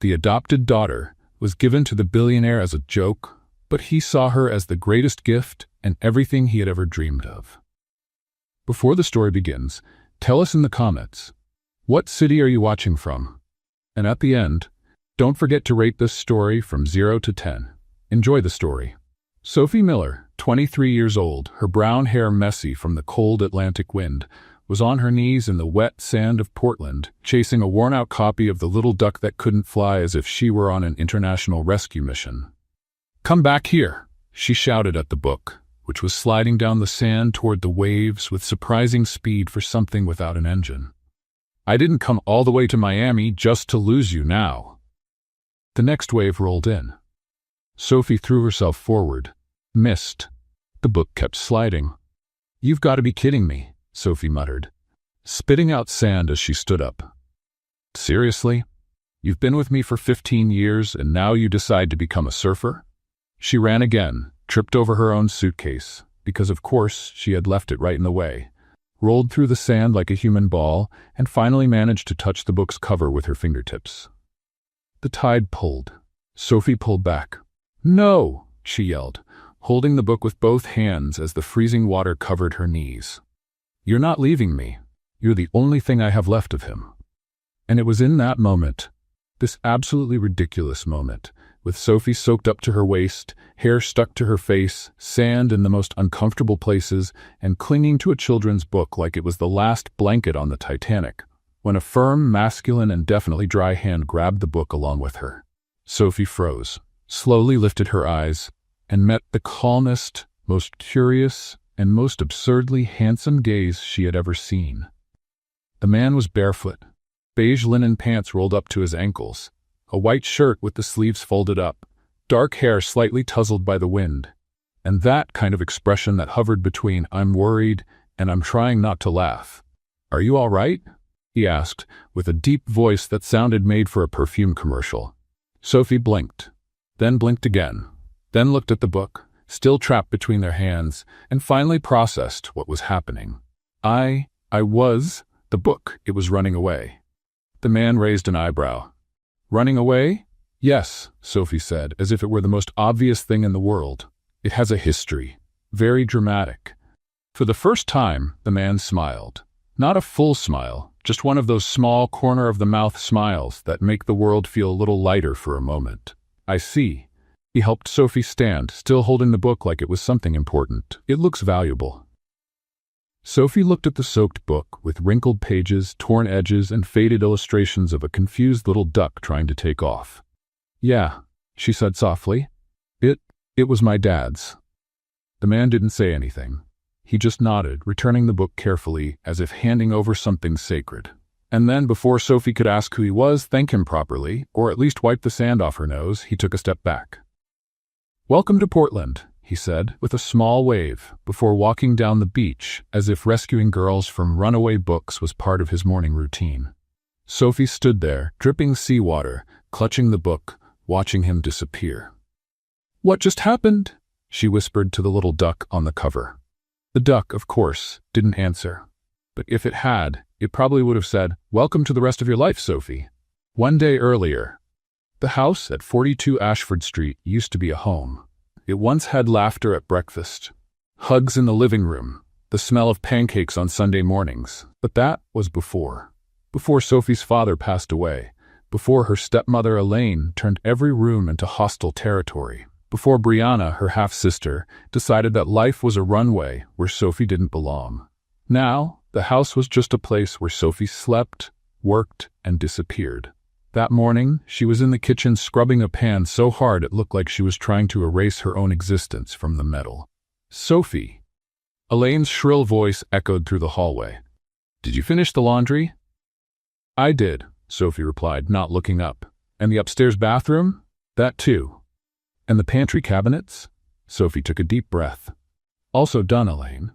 The adopted daughter was given to the billionaire as a joke, but he saw her as the greatest gift and everything he had ever dreamed of. Before the story begins, tell us in the comments, what city are you watching from? And at the end, don't forget to rate this story from 0 to 10. Enjoy the story. Sophie Miller, 23 years old, her brown hair messy from the cold Atlantic wind, was on her knees in the wet sand of Portland, chasing a worn-out copy of The Little Duck That Couldn't Fly as if she were on an international rescue mission. "Come back here," she shouted at the book, which was sliding down the sand toward the waves with surprising speed for something without an engine. "I didn't come all the way to Miami just to lose you now." The next wave rolled in. Sophie threw herself forward. Missed. The book kept sliding. "You've got to be kidding me," Sophie muttered, spitting out sand as she stood up. "Seriously? You've been with me for 15 years and now you decide to become a surfer?" She ran again, tripped over her own suitcase, because of course she had left it right in the way, rolled through the sand like a human ball, and finally managed to touch the book's cover with her fingertips. The tide pulled. Sophie pulled back. "No!" she yelled, holding the book with both hands as the freezing water covered her knees. "You're not leaving me. You're the only thing I have left of him." And it was in that moment, this absolutely ridiculous moment, with Sophie soaked up to her waist, hair stuck to her face, sand in the most uncomfortable places, and clinging to a children's book like it was the last blanket on the Titanic, when a firm, masculine, and definitely dry hand grabbed the book along with her. Sophie froze, slowly lifted her eyes, and met the calmest, most curious, and most absurdly handsome gaze she had ever seen. The man was barefoot, beige linen pants rolled up to his ankles, a white shirt with the sleeves folded up, dark hair slightly tousled by the wind, and that kind of expression that hovered between "I'm worried" and "I'm trying not to laugh." "Are you all right?" he asked, with a deep voice that sounded made for a perfume commercial. Sophie blinked, then blinked again, then looked at the book, still trapped between their hands, and finally processed what was happening. I was the book. It was running away. The man raised an eyebrow. "Running away?" "Yes," Sophie said, as if it were the most obvious thing in the world. "It has a history. Very dramatic." For the first time, the man smiled. Not a full smile, just one of those small corner-of-the-mouth smiles that make the world feel a little lighter for a moment. "I see." He helped Sophie stand, still holding the book like it was something important. "It looks valuable." Sophie looked at the soaked book, with wrinkled pages, torn edges, and faded illustrations of a confused little duck trying to take off. "Yeah," she said softly. It was my dad's." The man didn't say anything. He just nodded, returning the book carefully, as if handing over something sacred. And then, before Sophie could ask who he was, thank him properly, or at least wipe the sand off her nose, he took a step back. "Welcome to Portland," he said, with a small wave, before walking down the beach, as if rescuing girls from runaway books was part of his morning routine. Sophie stood there, dripping seawater, clutching the book, watching him disappear. "What just happened?" she whispered to the little duck on the cover. The duck, of course, didn't answer. But if it had, it probably would have said, "Welcome to the rest of your life, Sophie." One day earlier, the house at 42 Ashford Street used to be a home. It once had laughter at breakfast, hugs in the living room, the smell of pancakes on Sunday mornings. But that was before Sophie's father passed away, before her stepmother Elaine turned every room into hostile territory, before Brianna, her half-sister, decided that life was a runway where Sophie didn't belong. Now, the house was just a place where Sophie slept, worked, and disappeared. That morning, she was in the kitchen scrubbing a pan so hard it looked like she was trying to erase her own existence from the metal. "Sophie!" Elaine's shrill voice echoed through the hallway. "Did you finish the laundry?" "I did," Sophie replied, not looking up. "And the upstairs bathroom?" "That too." "And the pantry cabinets?" Sophie took a deep breath. "Also done, Elaine."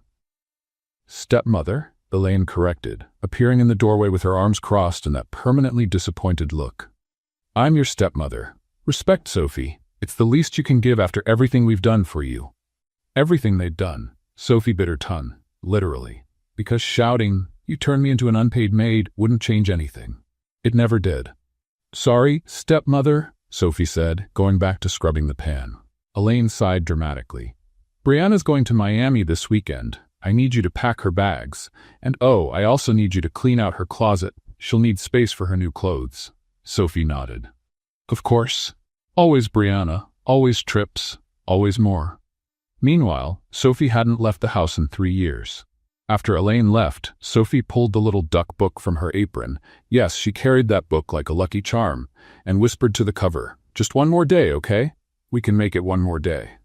"Stepmother," Elaine corrected, appearing in the doorway with her arms crossed and that permanently disappointed look. "I'm your stepmother. Respect, Sophie. It's the least you can give after everything we've done for you." Everything they'd done. Sophie bit her tongue, literally, because shouting, "You turned me into an unpaid maid," wouldn't change anything. It never did. Sorry, stepmother, Sophie said, going back to scrubbing the pan. Elaine sighed dramatically. Brianna's going to Miami this weekend. I need you to pack her bags. And oh, I also need you to clean out her closet. She'll need space for her new clothes. Sophie nodded. Of course. Always Brianna, always trips, always more. Meanwhile, Sophie hadn't left the house in 3 years. After Elaine left, Sophie pulled the little duck book from her apron. Yes, she carried that book like a lucky charm, and whispered to the cover, "Just one more day, okay? We can make it one more day."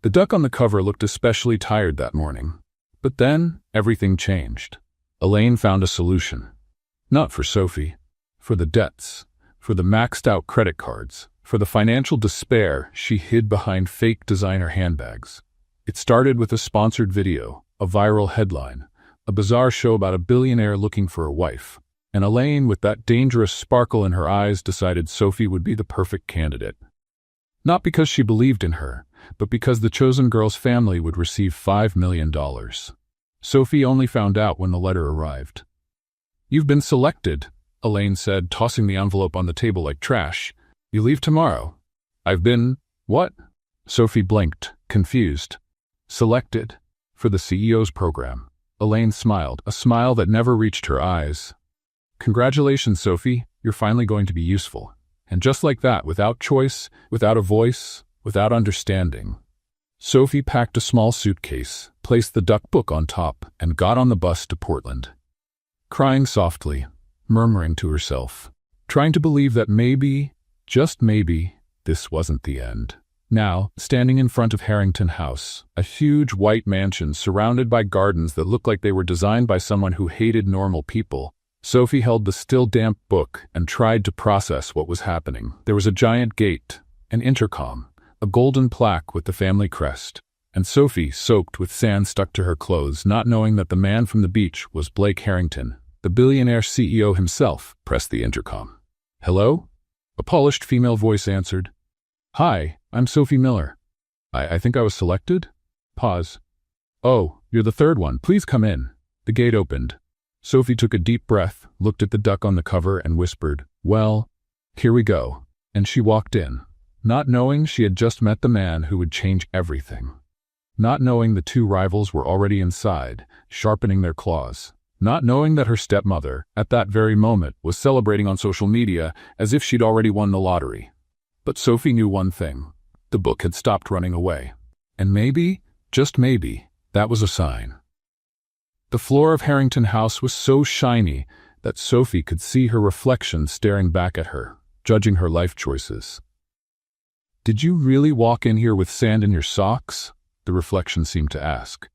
The duck on the cover looked especially tired that morning. But then, everything changed. Elaine found a solution. Not for Sophie. For the debts. For the maxed-out credit cards. For the financial despair she hid behind fake designer handbags. It started with a sponsored video, a viral headline, a bizarre show about a billionaire looking for a wife. And Elaine, with that dangerous sparkle in her eyes, decided Sophie would be the perfect candidate. Not because she believed in her, but because the chosen girl's family would receive $5 million. Sophie only found out when the letter arrived. "You've been selected," Elaine said, tossing the envelope on the table like trash. "You leave tomorrow." "I've been… what?" Sophie blinked, confused. "Selected. For the CEO's program." Elaine smiled, a smile that never reached her eyes. "Congratulations, Sophie. You're finally going to be useful." And just like that, without choice, without a voice, without understanding, Sophie packed a small suitcase, placed the duck book on top, and got on the bus to Portland. Crying softly, murmuring to herself, trying to believe that maybe, just maybe, this wasn't the end. Now, standing in front of Harrington House, a huge white mansion surrounded by gardens that looked like they were designed by someone who hated normal people, Sophie held the still damp book and tried to process what was happening. There was a giant gate, an intercom, a golden plaque with the family crest, and Sophie, soaked with sand stuck to her clothes, not knowing that the man from the beach was Blake Harrington, the billionaire CEO himself, pressed the intercom. "Hello?" A polished female voice answered. "Hi, I'm Sophie Miller. I think I was selected?" Pause. "Oh, you're the third one. Please come in." The gate opened. Sophie took a deep breath, looked at the duck on the cover, and whispered, "Well, here we go." And she walked in, not knowing she had just met the man who would change everything. Not knowing the two rivals were already inside, sharpening their claws. Not knowing that her stepmother, at that very moment, was celebrating on social media as if she'd already won the lottery. But Sophie knew one thing. The book had stopped running away. And maybe, just maybe, that was a sign. The floor of Harrington House was so shiny that Sophie could see her reflection staring back at her, judging her life choices. "Did you really walk in here with sand in your socks?" the reflection seemed to ask.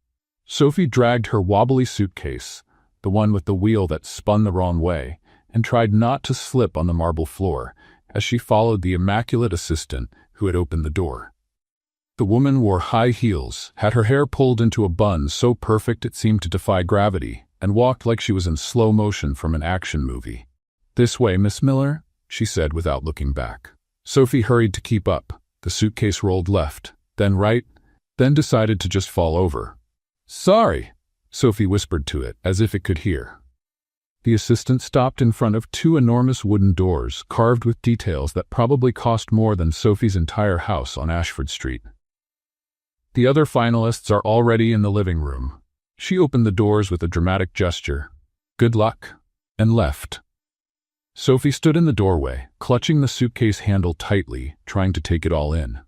Sophie dragged her wobbly suitcase, the one with the wheel that spun the wrong way, and tried not to slip on the marble floor as she followed the immaculate assistant who had opened the door. The woman wore high heels, had her hair pulled into a bun so perfect it seemed to defy gravity, and walked like she was in slow motion from an action movie. "This way, Miss Miller," she said without looking back. Sophie hurried to keep up. The suitcase rolled left, then right, then decided to just fall over. "Sorry," Sophie whispered to it, as if it could hear. The assistant stopped in front of two enormous wooden doors, carved with details that probably cost more than Sophie's entire house on Ashford Street. "The other finalists are already in the living room." She opened the doors with a dramatic gesture. "Good luck," and left. Sophie stood in the doorway, clutching the suitcase handle tightly, trying to take it all in.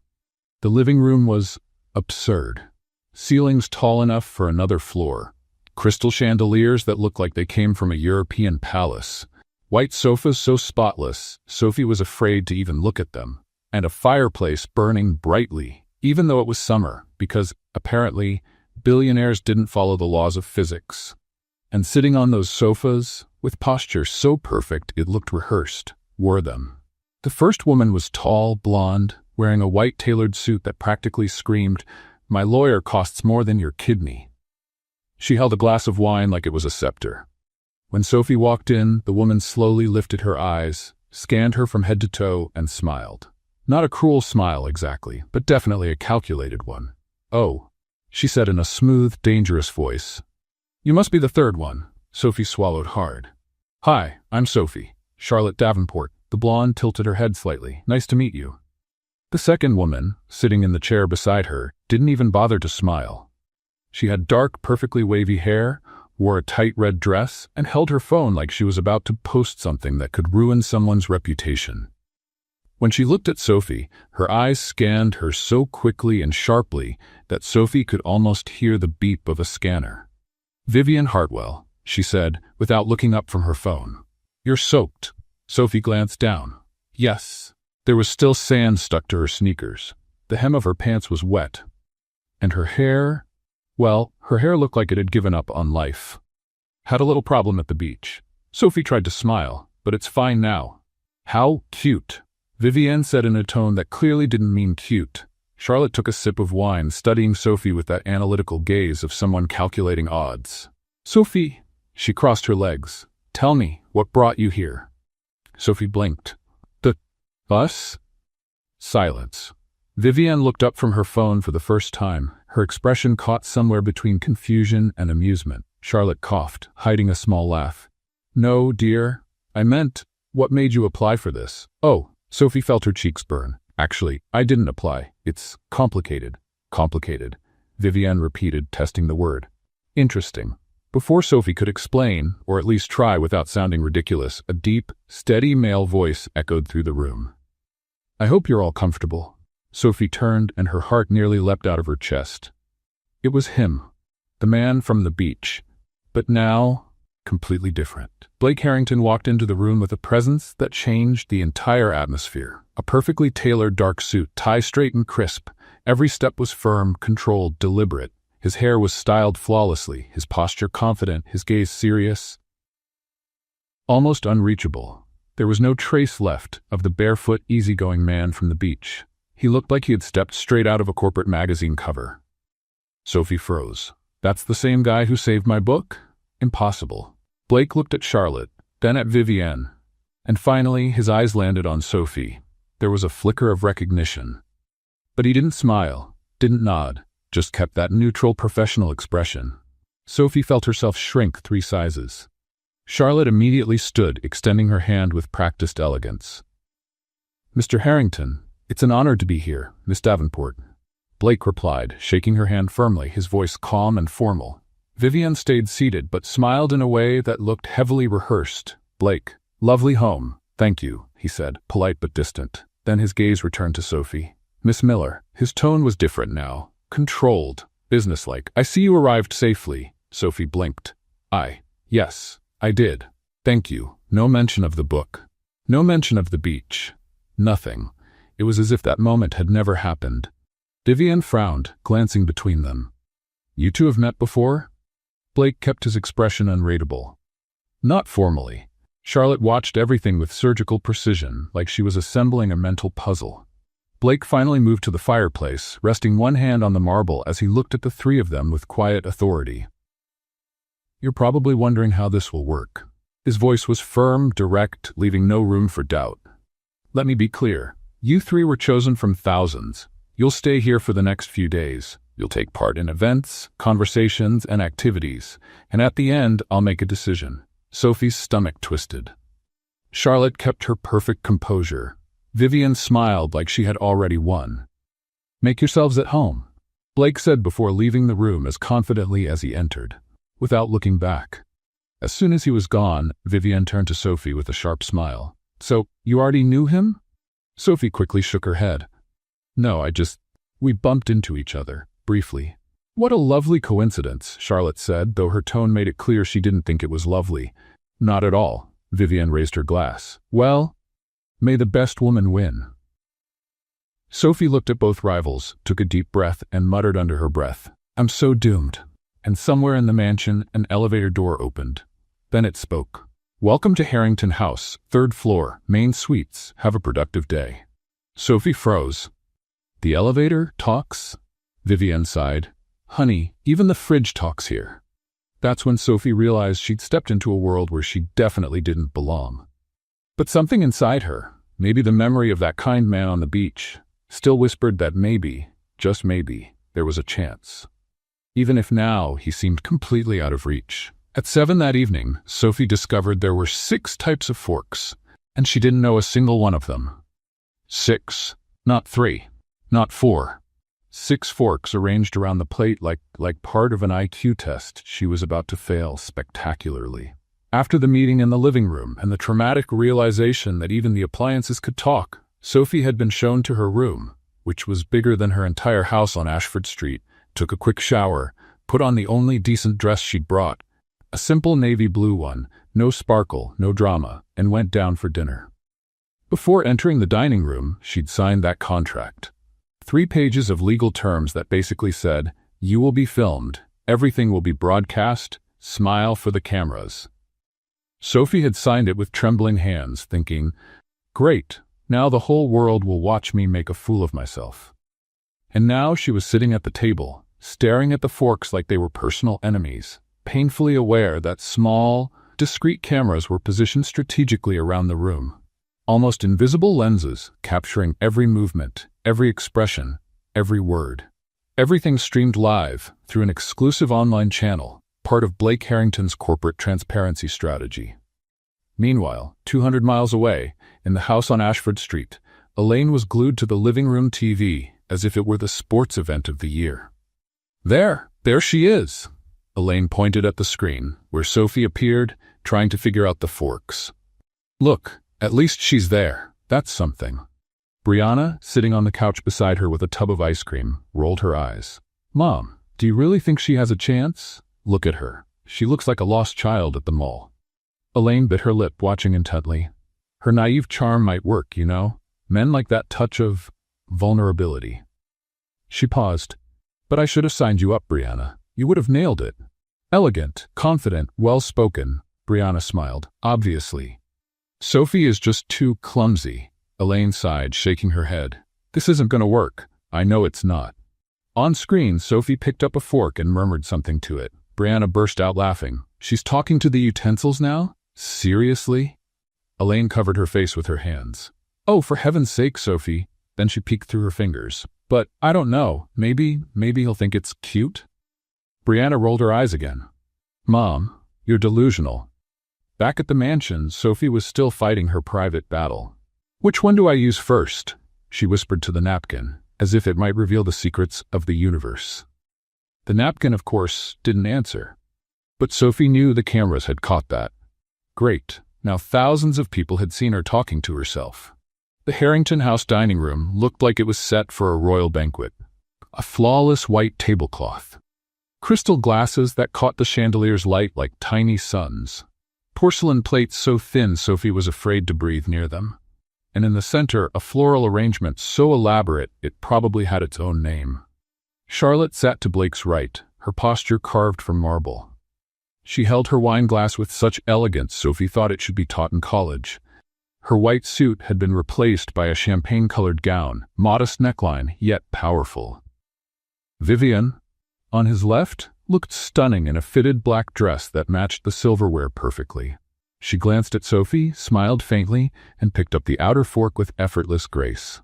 The living room was absurd. Ceilings tall enough for another floor. Crystal chandeliers that looked like they came from a European palace. White sofas so spotless, Sophie was afraid to even look at them. And a fireplace burning brightly, even though it was summer, because, apparently, billionaires didn't follow the laws of physics. And sitting on those sofas, with posture so perfect it looked rehearsed, were them. The first woman was tall, blonde, wearing a white tailored suit that practically screamed, "My lawyer costs more than your kidney." She held a glass of wine like it was a scepter. When Sophie walked in, the woman slowly lifted her eyes, scanned her from head to toe, and smiled. Not a cruel smile exactly, but definitely a calculated one. "Oh," she said in a smooth, dangerous voice. "You must be the third one." Sophie swallowed hard. "Hi, I'm Sophie, Charlotte Davenport." The blonde tilted her head slightly. Nice to meet you. The second woman, sitting in the chair beside her, didn't even bother to smile. She had dark, perfectly wavy hair, wore a tight red dress, and held her phone like she was about to post something that could ruin someone's reputation. When she looked at Sophie, her eyes scanned her so quickly and sharply that Sophie could almost hear the beep of a scanner. "Vivian Hartwell," she said, without looking up from her phone. "You're soaked." Sophie glanced down. Yes. There was still sand stuck to her sneakers. The hem of her pants was wet. And her hair? Well, her hair looked like it had given up on life. Had a little problem at the beach. Sophie tried to smile, but it's fine now. "How cute," Vivienne said in a tone that clearly didn't mean cute. Charlotte took a sip of wine, studying Sophie with that analytical gaze of someone calculating odds. "Sophie," she crossed her legs. "Tell me, what brought you here?" Sophie blinked. "Us?" Silence. Vivienne looked up from her phone for the first time, her expression caught somewhere between confusion and amusement. Charlotte coughed, hiding a small laugh. "No, dear. I meant, what made you apply for this?" "Oh." Sophie felt her cheeks burn. "Actually, I didn't apply. It's complicated." "Complicated," Vivienne repeated, testing the word. "Interesting." Before Sophie could explain, or at least try without sounding ridiculous, a deep, steady male voice echoed through the room. "I hope you're all comfortable." Sophie turned and her heart nearly leapt out of her chest. It was him, the man from the beach. But now, completely different. Blake Harrington walked into the room with a presence that changed the entire atmosphere. A perfectly tailored dark suit, tie straight and crisp. Every step was firm, controlled, deliberate. His hair was styled flawlessly, his posture confident, his gaze serious, almost unreachable. There was no trace left of the barefoot, easygoing man from the beach. He looked like he had stepped straight out of a corporate magazine cover. Sophie froze. "That's the same guy who saved my book? Impossible." Blake looked at Charlotte, then at Vivienne, and finally his eyes landed on Sophie. There was a flicker of recognition. But he didn't smile, didn't nod, just kept that neutral, professional expression. Sophie felt herself shrink 3 sizes. Charlotte immediately stood, extending her hand with practiced elegance. "Mr. Harrington, it's an honor to be here, Miss Davenport." Blake replied, shaking her hand firmly, his voice calm and formal. Vivienne stayed seated, but smiled in a way that looked heavily rehearsed. "Blake, lovely home, thank you," he said, polite but distant. Then his gaze returned to Sophie. "Miss Miller." His tone was different now, controlled, businesslike. "I see you arrived safely." Sophie blinked. Yes, I did. Thank you." No mention of the book. No mention of the beach. Nothing. It was as if that moment had never happened. Vivienne frowned, glancing between them. "You two have met before?" Blake kept his expression unreadable. "Not formally." Charlotte watched everything with surgical precision, like she was assembling a mental puzzle. Blake finally moved to the fireplace, resting one hand on the marble as he looked at the 3 of them with quiet authority. "You're probably wondering how this will work." His voice was firm, direct, leaving no room for doubt. "Let me be clear. You 3 were chosen from thousands. You'll stay here for the next few days. You'll take part in events, conversations, and activities. And at the end, I'll make a decision." Sophie's stomach twisted. Charlotte kept her perfect composure. Vivienne smiled like she had already won. "Make yourselves at home," Blake said before leaving the room as confidently as he entered, without looking back. As soon as he was gone, Vivienne turned to Sophie with a sharp smile. "So, you already knew him?" Sophie quickly shook her head. "No, we bumped into each other, briefly." "What a lovely coincidence," Charlotte said, though her tone made it clear she didn't think it was lovely. "Not at all." Vivienne raised her glass. "Well, may the best woman win." Sophie looked at both rivals, took a deep breath, and muttered under her breath, "I'm so doomed." And somewhere in the mansion, an elevator door opened. Then it spoke. "Welcome to Harrington House, 3rd floor, main suites. Have a productive day." Sophie froze. "The elevator talks?" Vivienne sighed. "Honey, even the fridge talks here." That's when Sophie realized she'd stepped into a world where she definitely didn't belong. But something inside her, maybe the memory of that kind man on the beach, still whispered that maybe, just maybe, there was a chance. Even if now he seemed completely out of reach. At 7 that evening, Sophie discovered there were 6 types of forks, and she didn't know a single one of them. 6, not 3, not 4. 6 forks arranged around the plate like part of an IQ test she was about to fail spectacularly. After the meeting in the living room and the traumatic realization that even the appliances could talk, Sophie had been shown to her room, which was bigger than her entire house on Ashford Street, took a quick shower, put on the only decent dress she'd brought, a simple navy blue one, no sparkle, no drama, and went down for dinner. Before entering the dining room, she'd signed that contract. 3 pages of legal terms that basically said, "You will be filmed, everything will be broadcast, smile for the cameras." Sophie had signed it with trembling hands, thinking, "Great, now the whole world will watch me make a fool of myself." And now she was sitting at the table, staring at the forks like they were personal enemies, painfully aware that small, discreet cameras were positioned strategically around the room. Almost invisible lenses capturing every movement, every expression, every word. Everything streamed live through an exclusive online channel, part of Blake Harrington's corporate transparency strategy. Meanwhile, 200 miles away, in the house on Ashford Street, Elaine was glued to the living room TV as if it were the sports event of the year. There she is! Elaine pointed at the screen, where Sophie appeared, trying to figure out the forks. "Look, at least she's there. That's something." Brianna, sitting on the couch beside her with a tub of ice cream, rolled her eyes. "Mom, do you really think she has a chance? Look at her. She looks like a lost child at the mall." Elaine bit her lip, watching intently. Her naive charm might work, you know. Men like that touch of vulnerability. She paused. "But I should have signed you up, Brianna. You would have nailed it." "Elegant, confident, well-spoken," Brianna smiled. "Obviously." "Sophie is just too clumsy," Elaine sighed, shaking her head. "This isn't going to work. I know it's not." On screen, Sophie picked up a fork and murmured something to it. Brianna burst out laughing. "She's talking to the utensils now? Seriously?" Elaine covered her face with her hands. "Oh, for heaven's sake, Sophie." Then she peeked through her fingers. "But, I don't know, maybe he'll think it's cute?" Brianna rolled her eyes again. "Mom, you're delusional." Back at the mansion, Sophie was still fighting her private battle. "Which one do I use first?" she whispered to the napkin, as if it might reveal the secrets of the universe. The napkin, of course, didn't answer. But Sophie knew the cameras had caught that. Great, now thousands of people had seen her talking to herself. The Harrington House dining room looked like it was set for a royal banquet. A flawless white tablecloth. Crystal glasses that caught the chandelier's light like tiny suns. Porcelain plates so thin Sophie was afraid to breathe near them. And in the center, a floral arrangement so elaborate it probably had its own name. Charlotte sat to Blake's right, her posture carved from marble. She held her wine glass with such elegance Sophie thought it should be taught in college. Her white suit had been replaced by a champagne-colored gown, modest neckline, yet powerful. Vivian, on his left, looked stunning in a fitted black dress that matched the silverware perfectly. She glanced at Sophie, smiled faintly, and picked up the outer fork with effortless grace.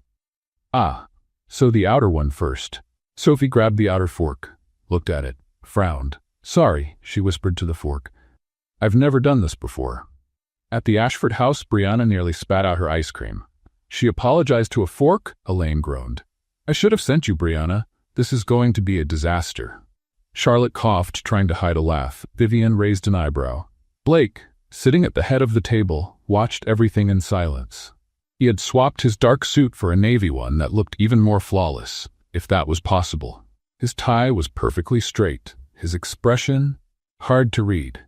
"Ah, so the outer one first." Sophie grabbed the outer fork, looked at it, frowned. "Sorry," she whispered to the fork. "I've never done this before." At the Ashford house, Brianna nearly spat out her ice cream. "She apologized to a fork?" Elaine groaned. "I should have sent you, Brianna. This is going to be a disaster." Charlotte coughed, trying to hide a laugh. Vivian raised an eyebrow. Blake, sitting at the head of the table, watched everything in silence. He had swapped his dark suit for a navy one that looked even more flawless, if that was possible. His tie was perfectly straight, his expression hard to read.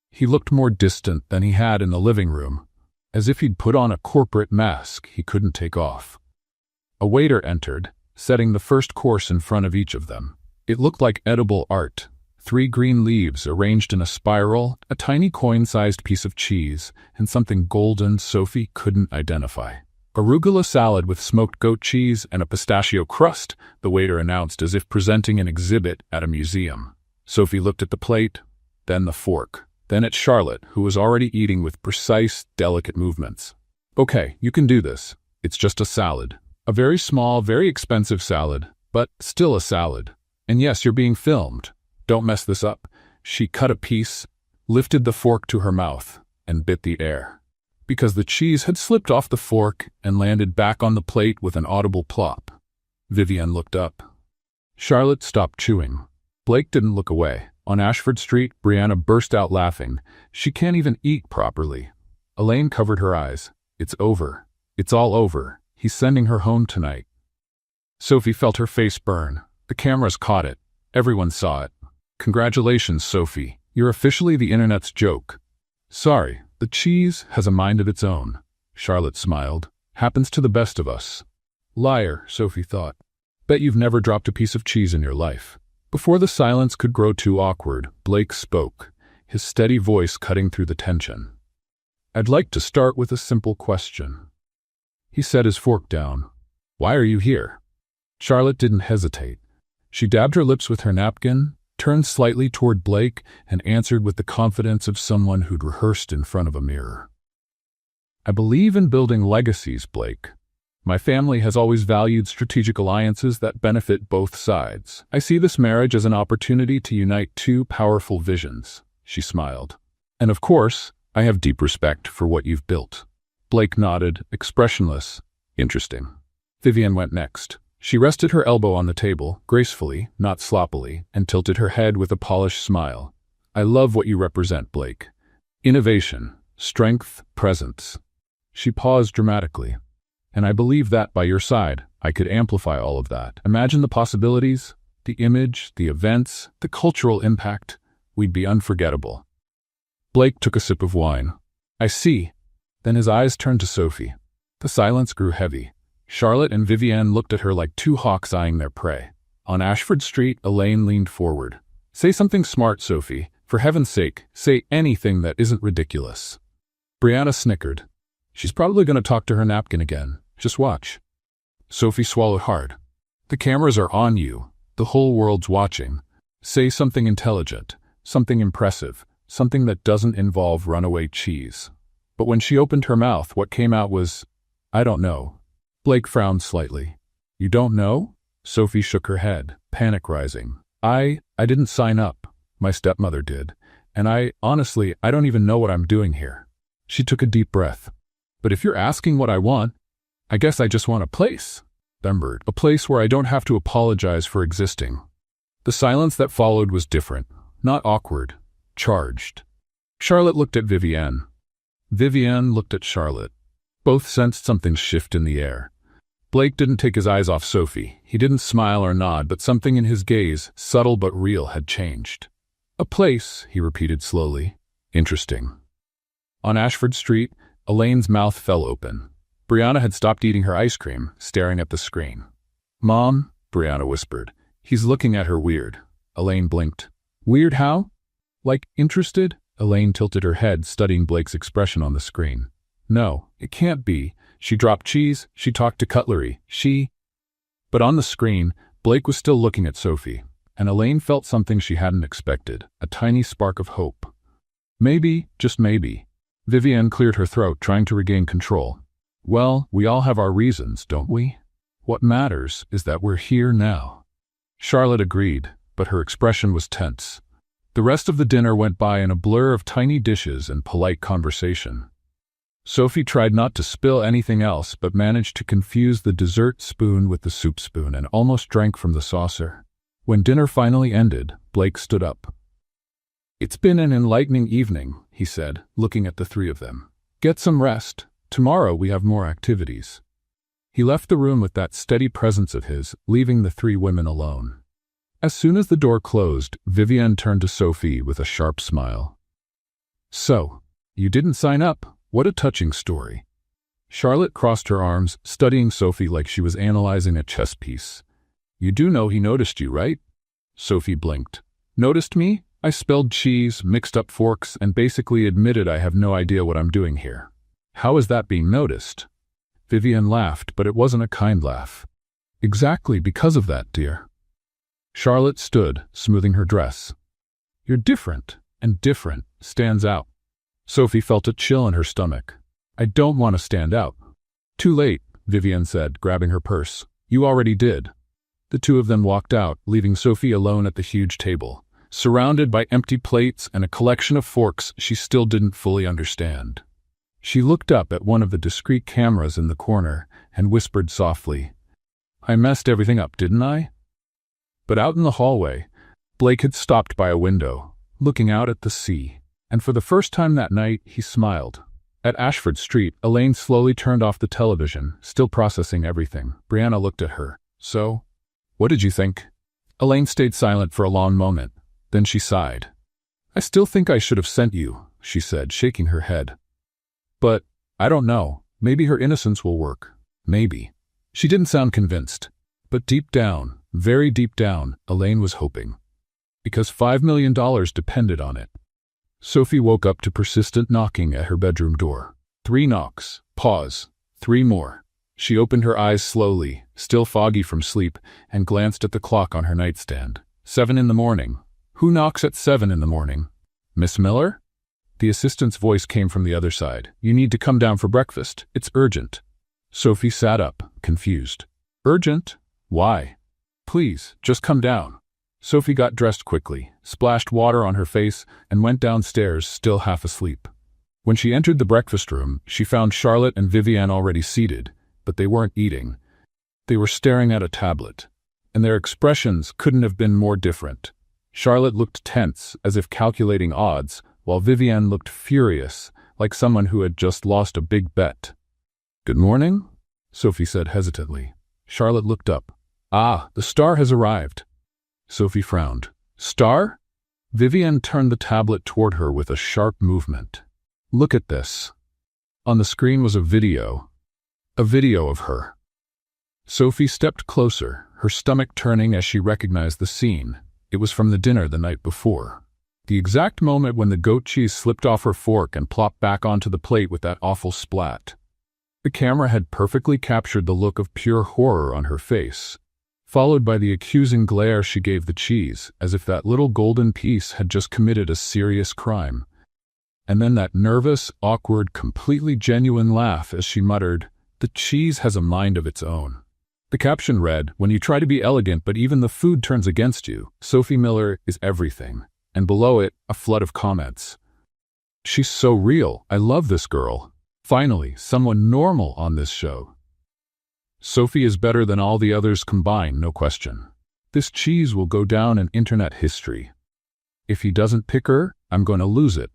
He looked more distant than he had in the living room, as if he'd put on a corporate mask he couldn't take off. A waiter entered, setting the first course in front of each of them. It looked like edible art. 3 green leaves arranged in a spiral, a tiny coin-sized piece of cheese, and something golden Sophie couldn't identify. "Arugula salad with smoked goat cheese and a pistachio crust," the waiter announced as if presenting an exhibit at a museum. Sophie looked at the plate, then the fork, then at Charlotte, who was already eating with precise, delicate movements. "Okay, you can do this. It's just a salad. A very small, very expensive salad, but still a salad. And yes, you're being filmed. Don't mess this up." She cut a piece, lifted the fork to her mouth, and bit the air. because the cheese had slipped off the fork and landed back on the plate with an audible plop. Vivienne looked up. Charlotte stopped chewing. Blake didn't look away. On Ashford Street, Brianna burst out laughing. She can't even eat properly. Elaine covered her eyes. It's over. It's all over. He's sending her home tonight. Sophie felt her face burn. The cameras caught it. Everyone saw it. Congratulations, Sophie. You're officially the internet's joke. Sorry, the cheese has a mind of its own. Charlotte smiled. Happens to the best of us. Liar, Sophie thought. Bet you've never dropped a piece of cheese in your life. Before the silence could grow too awkward, Blake spoke, his steady voice cutting through the tension. I'd like to start with a simple question. He set his fork down. Why are you here? Charlotte didn't hesitate. She dabbed her lips with her napkin, turned slightly toward Blake, and answered with the confidence of someone who'd rehearsed in front of a mirror. I believe in building legacies, Blake. My family has always valued strategic alliances that benefit both sides. I see this marriage as an opportunity to unite two powerful visions, she smiled. And of course, I have deep respect for what you've built. Blake nodded, expressionless. Interesting. Vivienne went next. She rested her elbow on the table, gracefully, not sloppily, and tilted her head with a polished smile. I love what you represent, Blake. Innovation, strength, presence. She paused dramatically. And I believe that by your side, I could amplify all of that. Imagine the possibilities, the image, the events, the cultural impact. We'd be unforgettable. Blake took a sip of wine. I see. Then his eyes turned to Sophie. The silence grew heavy. Charlotte and Vivienne looked at her like two hawks eyeing their prey. On Ashford Street, Elaine leaned forward. Say something smart, Sophie. For heaven's sake, say anything that isn't ridiculous. Brianna snickered. She's probably going to talk to her napkin again. Just watch. Sophie swallowed hard. The cameras are on you. The whole world's watching. Say something intelligent, something impressive, something that doesn't involve runaway cheese. But when she opened her mouth, what came out was, I don't know. Blake frowned slightly. You don't know? Sophie shook her head, panic rising. I didn't sign up. My stepmother did. And honestly, I don't even know what I'm doing here. She took a deep breath. But if you're asking what I want, I guess I just want a place. Remembered, a place where I don't have to apologize for existing. The silence that followed was different, not awkward, charged. Charlotte looked at Vivienne. Vivienne looked at Charlotte. Both sensed something shift in the air. Blake didn't take his eyes off Sophie. He didn't smile or nod, but something in his gaze, subtle but real, had changed. A place, he repeated slowly. Interesting. On Ashford Street, Elaine's mouth fell open. Brianna had stopped eating her ice cream, staring at the screen. Mom, Brianna whispered. He's looking at her weird. Elaine blinked. Weird how? Like interested? Elaine tilted her head, studying Blake's expression on the screen. No, it can't be. She dropped cheese, she talked to cutlery, But on the screen, Blake was still looking at Sophie, and Elaine felt something she hadn't expected, a tiny spark of hope. Maybe, just maybe. Vivienne cleared her throat, trying to regain control. Well, we all have our reasons, don't we? What matters is that we're here now. Charlotte agreed, but her expression was tense. The rest of the dinner went by in a blur of tiny dishes and polite conversation. Sophie tried not to spill anything else, but managed to confuse the dessert spoon with the soup spoon and almost drank from the saucer. When dinner finally ended, Blake stood up. It's been an enlightening evening, he said, looking at the three of them. Get some rest. Tomorrow we have more activities. He left the room with that steady presence of his, leaving the three women alone. As soon as the door closed, Vivienne turned to Sophie with a sharp smile. So, you didn't sign up? What a touching story. Charlotte crossed her arms, studying Sophie like she was analyzing a chess piece. You do know he noticed you, right? Sophie blinked. Noticed me? I spilled cheese, mixed up forks, and basically admitted I have no idea what I'm doing here. How is that being noticed? Vivienne laughed, but it wasn't a kind laugh. Exactly because of that, dear. Charlotte stood, smoothing her dress. You're different, and different stands out. Sophie felt a chill in her stomach. I don't want to stand out. Too late, Vivienne said, grabbing her purse. You already did. The two of them walked out, leaving Sophie alone at the huge table, surrounded by empty plates and a collection of forks she still didn't fully understand. She looked up at one of the discreet cameras in the corner and whispered softly, "I messed everything up, didn't I?" But out in the hallway, Blake had stopped by a window, looking out at the sea, and for the first time that night, he smiled. At Ashford Street, Elaine slowly turned off the television, still processing everything. Brianna looked at her. "So, what did you think?" Elaine stayed silent for a long moment. Then she sighed. "I still think I should have sent you," she said, shaking her head. "But, I don't know, maybe her innocence will work. Maybe." She didn't sound convinced. But deep down, very deep down, Elaine was hoping. Because $5 million depended on it. Sophie woke up to persistent knocking at her bedroom door. 3 knocks. Pause. 3 more. She opened her eyes slowly, still foggy from sleep, and glanced at the clock on her nightstand. 7 in the morning. Who knocks at 7 in the morning? Miss Miller? The assistant's voice came from the other side. "You need to come down for breakfast. It's urgent." Sophie sat up, confused. "Urgent? Why?" "Please, just come down." Sophie got dressed quickly, splashed water on her face, and went downstairs, still half asleep. When she entered the breakfast room, she found Charlotte and Vivienne already seated, but they weren't eating. They were staring at a tablet, and their expressions couldn't have been more different. Charlotte looked tense, as if calculating odds, while Vivienne looked furious, like someone who had just lost a big bet. "Good morning," Sophie said hesitantly. Charlotte looked up. "Ah, the star has arrived." Sophie frowned. "Star?" Vivienne turned the tablet toward her with a sharp movement. "Look at this." On the screen was a video of her. Sophie stepped closer, her stomach turning as she recognized the scene. It was from the dinner the night before. The exact moment when the goat cheese slipped off her fork and plopped back onto the plate with that awful splat. The camera had perfectly captured the look of pure horror on her face, followed by the accusing glare she gave the cheese, as if that little golden piece had just committed a serious crime. And then that nervous, awkward, completely genuine laugh as she muttered, "The cheese has a mind of its own." The caption read, "When you try to be elegant but even the food turns against you, Sophie Miller is everything." And below it, a flood of comments. "She's so real. I love this girl. Finally, someone normal on this show. Sophie is better than all the others combined, no question. This cheese will go down in internet history. If he doesn't pick her, I'm going to lose it."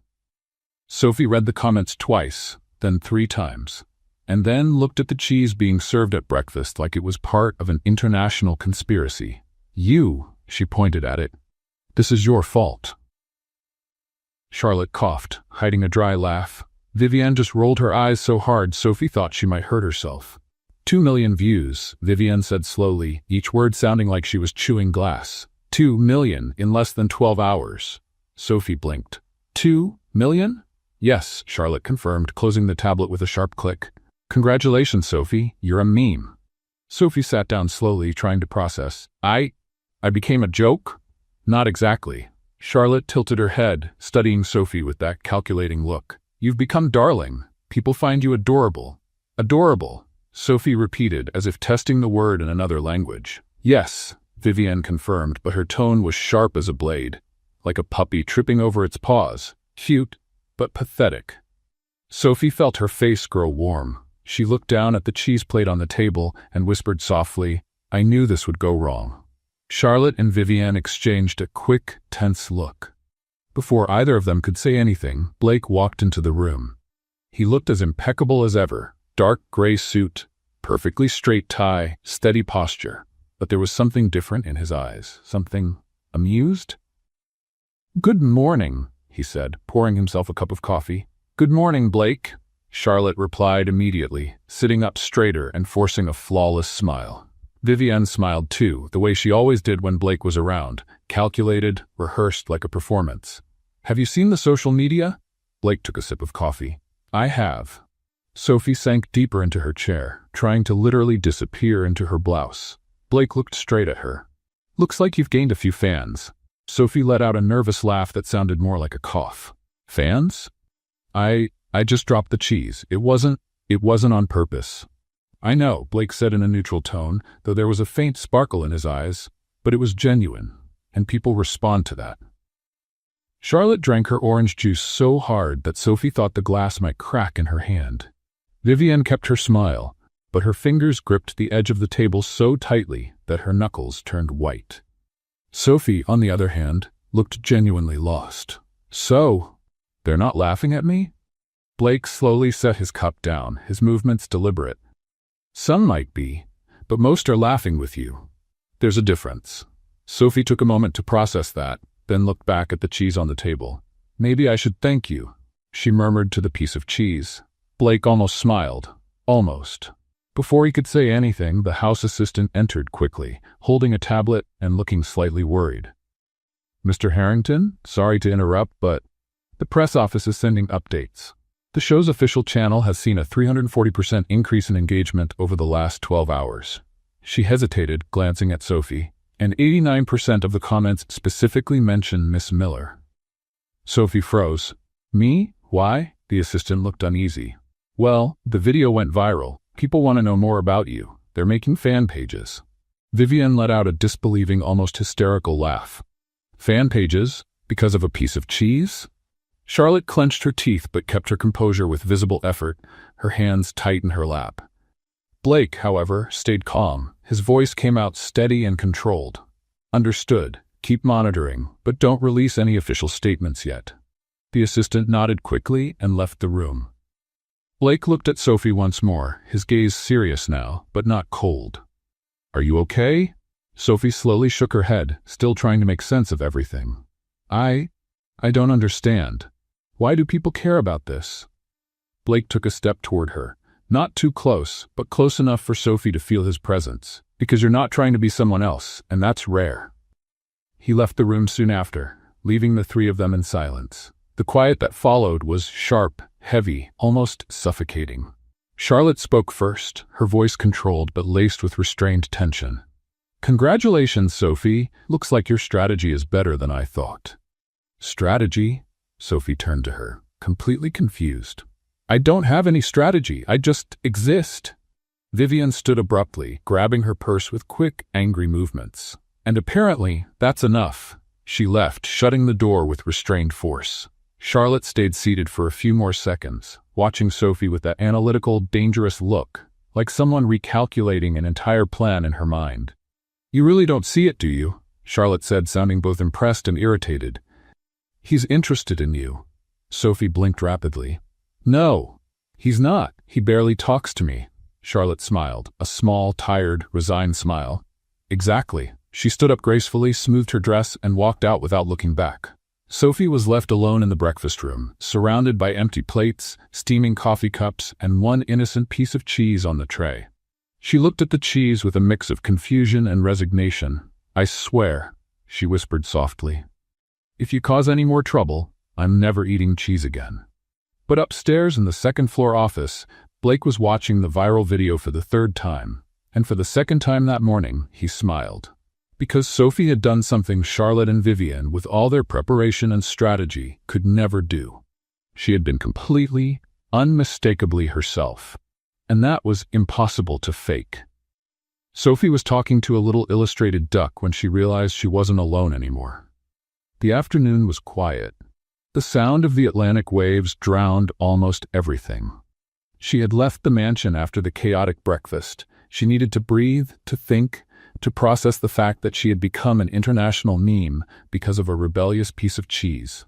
Sophie read the comments twice, then 3 times, and then looked at the cheese being served at breakfast like it was part of an international conspiracy. "You," she pointed at it. "This is your fault." Charlotte coughed, hiding a dry laugh. Vivienne just rolled her eyes so hard Sophie thought she might hurt herself. 2 million views, Vivienne said slowly, each word sounding like she was chewing glass. 2 million in less than 12 hours. Sophie blinked. 2 million? Yes, Charlotte confirmed, closing the tablet with a sharp click. "Congratulations, Sophie, you're a meme." Sophie sat down slowly, trying to process. I became a joke? Not exactly. Charlotte tilted her head, studying Sophie with that calculating look. "You've become darling. People find you adorable." "Adorable," Sophie repeated, as if testing the word in another language. "Yes," Vivienne confirmed, but her tone was sharp as a blade, like a puppy tripping over its paws. Cute, but pathetic. Sophie felt her face grow warm. She looked down at the cheese plate on the table and whispered softly, "I knew this would go wrong." Charlotte and Vivienne exchanged a quick, tense look. Before either of them could say anything, Blake walked into the room. He looked as impeccable as ever. Dark gray suit, perfectly straight tie, steady posture. But there was something different in his eyes. Something amused? "Good morning," he said, pouring himself a cup of coffee. "Good morning, Blake," Charlotte replied immediately, sitting up straighter and forcing a flawless smile. Vivienne smiled too, the way she always did when Blake was around, calculated, rehearsed like a performance. "Have you seen the social media?" Blake took a sip of coffee. "I have." Sophie sank deeper into her chair, trying to literally disappear into her blouse. Blake looked straight at her. "Looks like you've gained a few fans." Sophie let out a nervous laugh that sounded more like a cough. "Fans? I just dropped the cheese. It wasn't on purpose." "I know," Blake said in a neutral tone, though there was a faint sparkle in his eyes, "but it was genuine, and people respond to that." Charlotte drank her orange juice so hard that Sophie thought the glass might crack in her hand. Vivienne kept her smile, but her fingers gripped the edge of the table so tightly that her knuckles turned white. Sophie, on the other hand, looked genuinely lost. So, they're not laughing at me? Blake slowly set his cup down, his movements deliberate. Some might be, but most are laughing with you. There's a difference. Sophie took a moment to process that, then looked back at the cheese on the table. Maybe I should thank you, she murmured to the piece of cheese. Blake almost smiled. Almost. Before he could say anything, the house assistant entered quickly, holding a tablet and looking slightly worried. Mr. Harrington, sorry to interrupt, but the press office is sending updates. The show's official channel has seen a 340% increase in engagement over the last 12 hours. She hesitated, glancing at Sophie, and 89% of the comments specifically mentioned Miss Miller. Sophie froze. Me? Why? The assistant looked uneasy. Well, the video went viral. People want to know more about you. They're making fan pages. Vivienne let out a disbelieving, almost hysterical laugh. Fan pages? Because of a piece of cheese? Charlotte clenched her teeth but kept her composure with visible effort, her hands tight in her lap. Blake, however, stayed calm. His voice came out steady and controlled. Understood. Keep monitoring, but don't release any official statements yet. The assistant nodded quickly and left the room. Blake looked at Sophie once more, his gaze serious now, but not cold. Are you okay? Sophie slowly shook her head, still trying to make sense of everything. I don't understand. Why do people care about this? Blake took a step toward her. Not too close, but close enough for Sophie to feel his presence. Because you're not trying to be someone else, and that's rare. He left the room soon after, leaving the three of them in silence. The quiet that followed was sharp, heavy, almost suffocating. Charlotte spoke first, her voice controlled but laced with restrained tension. Congratulations, Sophie. Looks like your strategy is better than I thought. Strategy? Sophie turned to her, completely confused. I don't have any strategy. I just exist. Vivienne stood abruptly, grabbing her purse with quick, angry movements. And apparently, that's enough. She left, shutting the door with restrained force. Charlotte stayed seated for a few more seconds, watching Sophie with that analytical, dangerous look, like someone recalculating an entire plan in her mind. You really don't see it, do you? Charlotte said, sounding both impressed and irritated. He's interested in you. Sophie blinked rapidly. No, he's not. He barely talks to me. Charlotte smiled, a small, tired, resigned smile. Exactly. She stood up gracefully, smoothed her dress, and walked out without looking back. Sophie was left alone in the breakfast room, surrounded by empty plates, steaming coffee cups, and one innocent piece of cheese on the tray. She looked at the cheese with a mix of confusion and resignation. I swear, she whispered softly. If you cause any more trouble, I'm never eating cheese again. But upstairs in the second-floor office, Blake was watching the viral video for the third time, and for the second time that morning, he smiled. Because Sophie had done something Charlotte and Vivienne, with all their preparation and strategy, could never do. She had been completely, unmistakably herself, and that was impossible to fake. Sophie was talking to a little illustrated duck when she realized she wasn't alone anymore. The afternoon was quiet. The sound of the Atlantic waves drowned almost everything. She had left the mansion after the chaotic breakfast. She needed to breathe, to think, to process the fact that she had become an international meme because of a rebellious piece of cheese.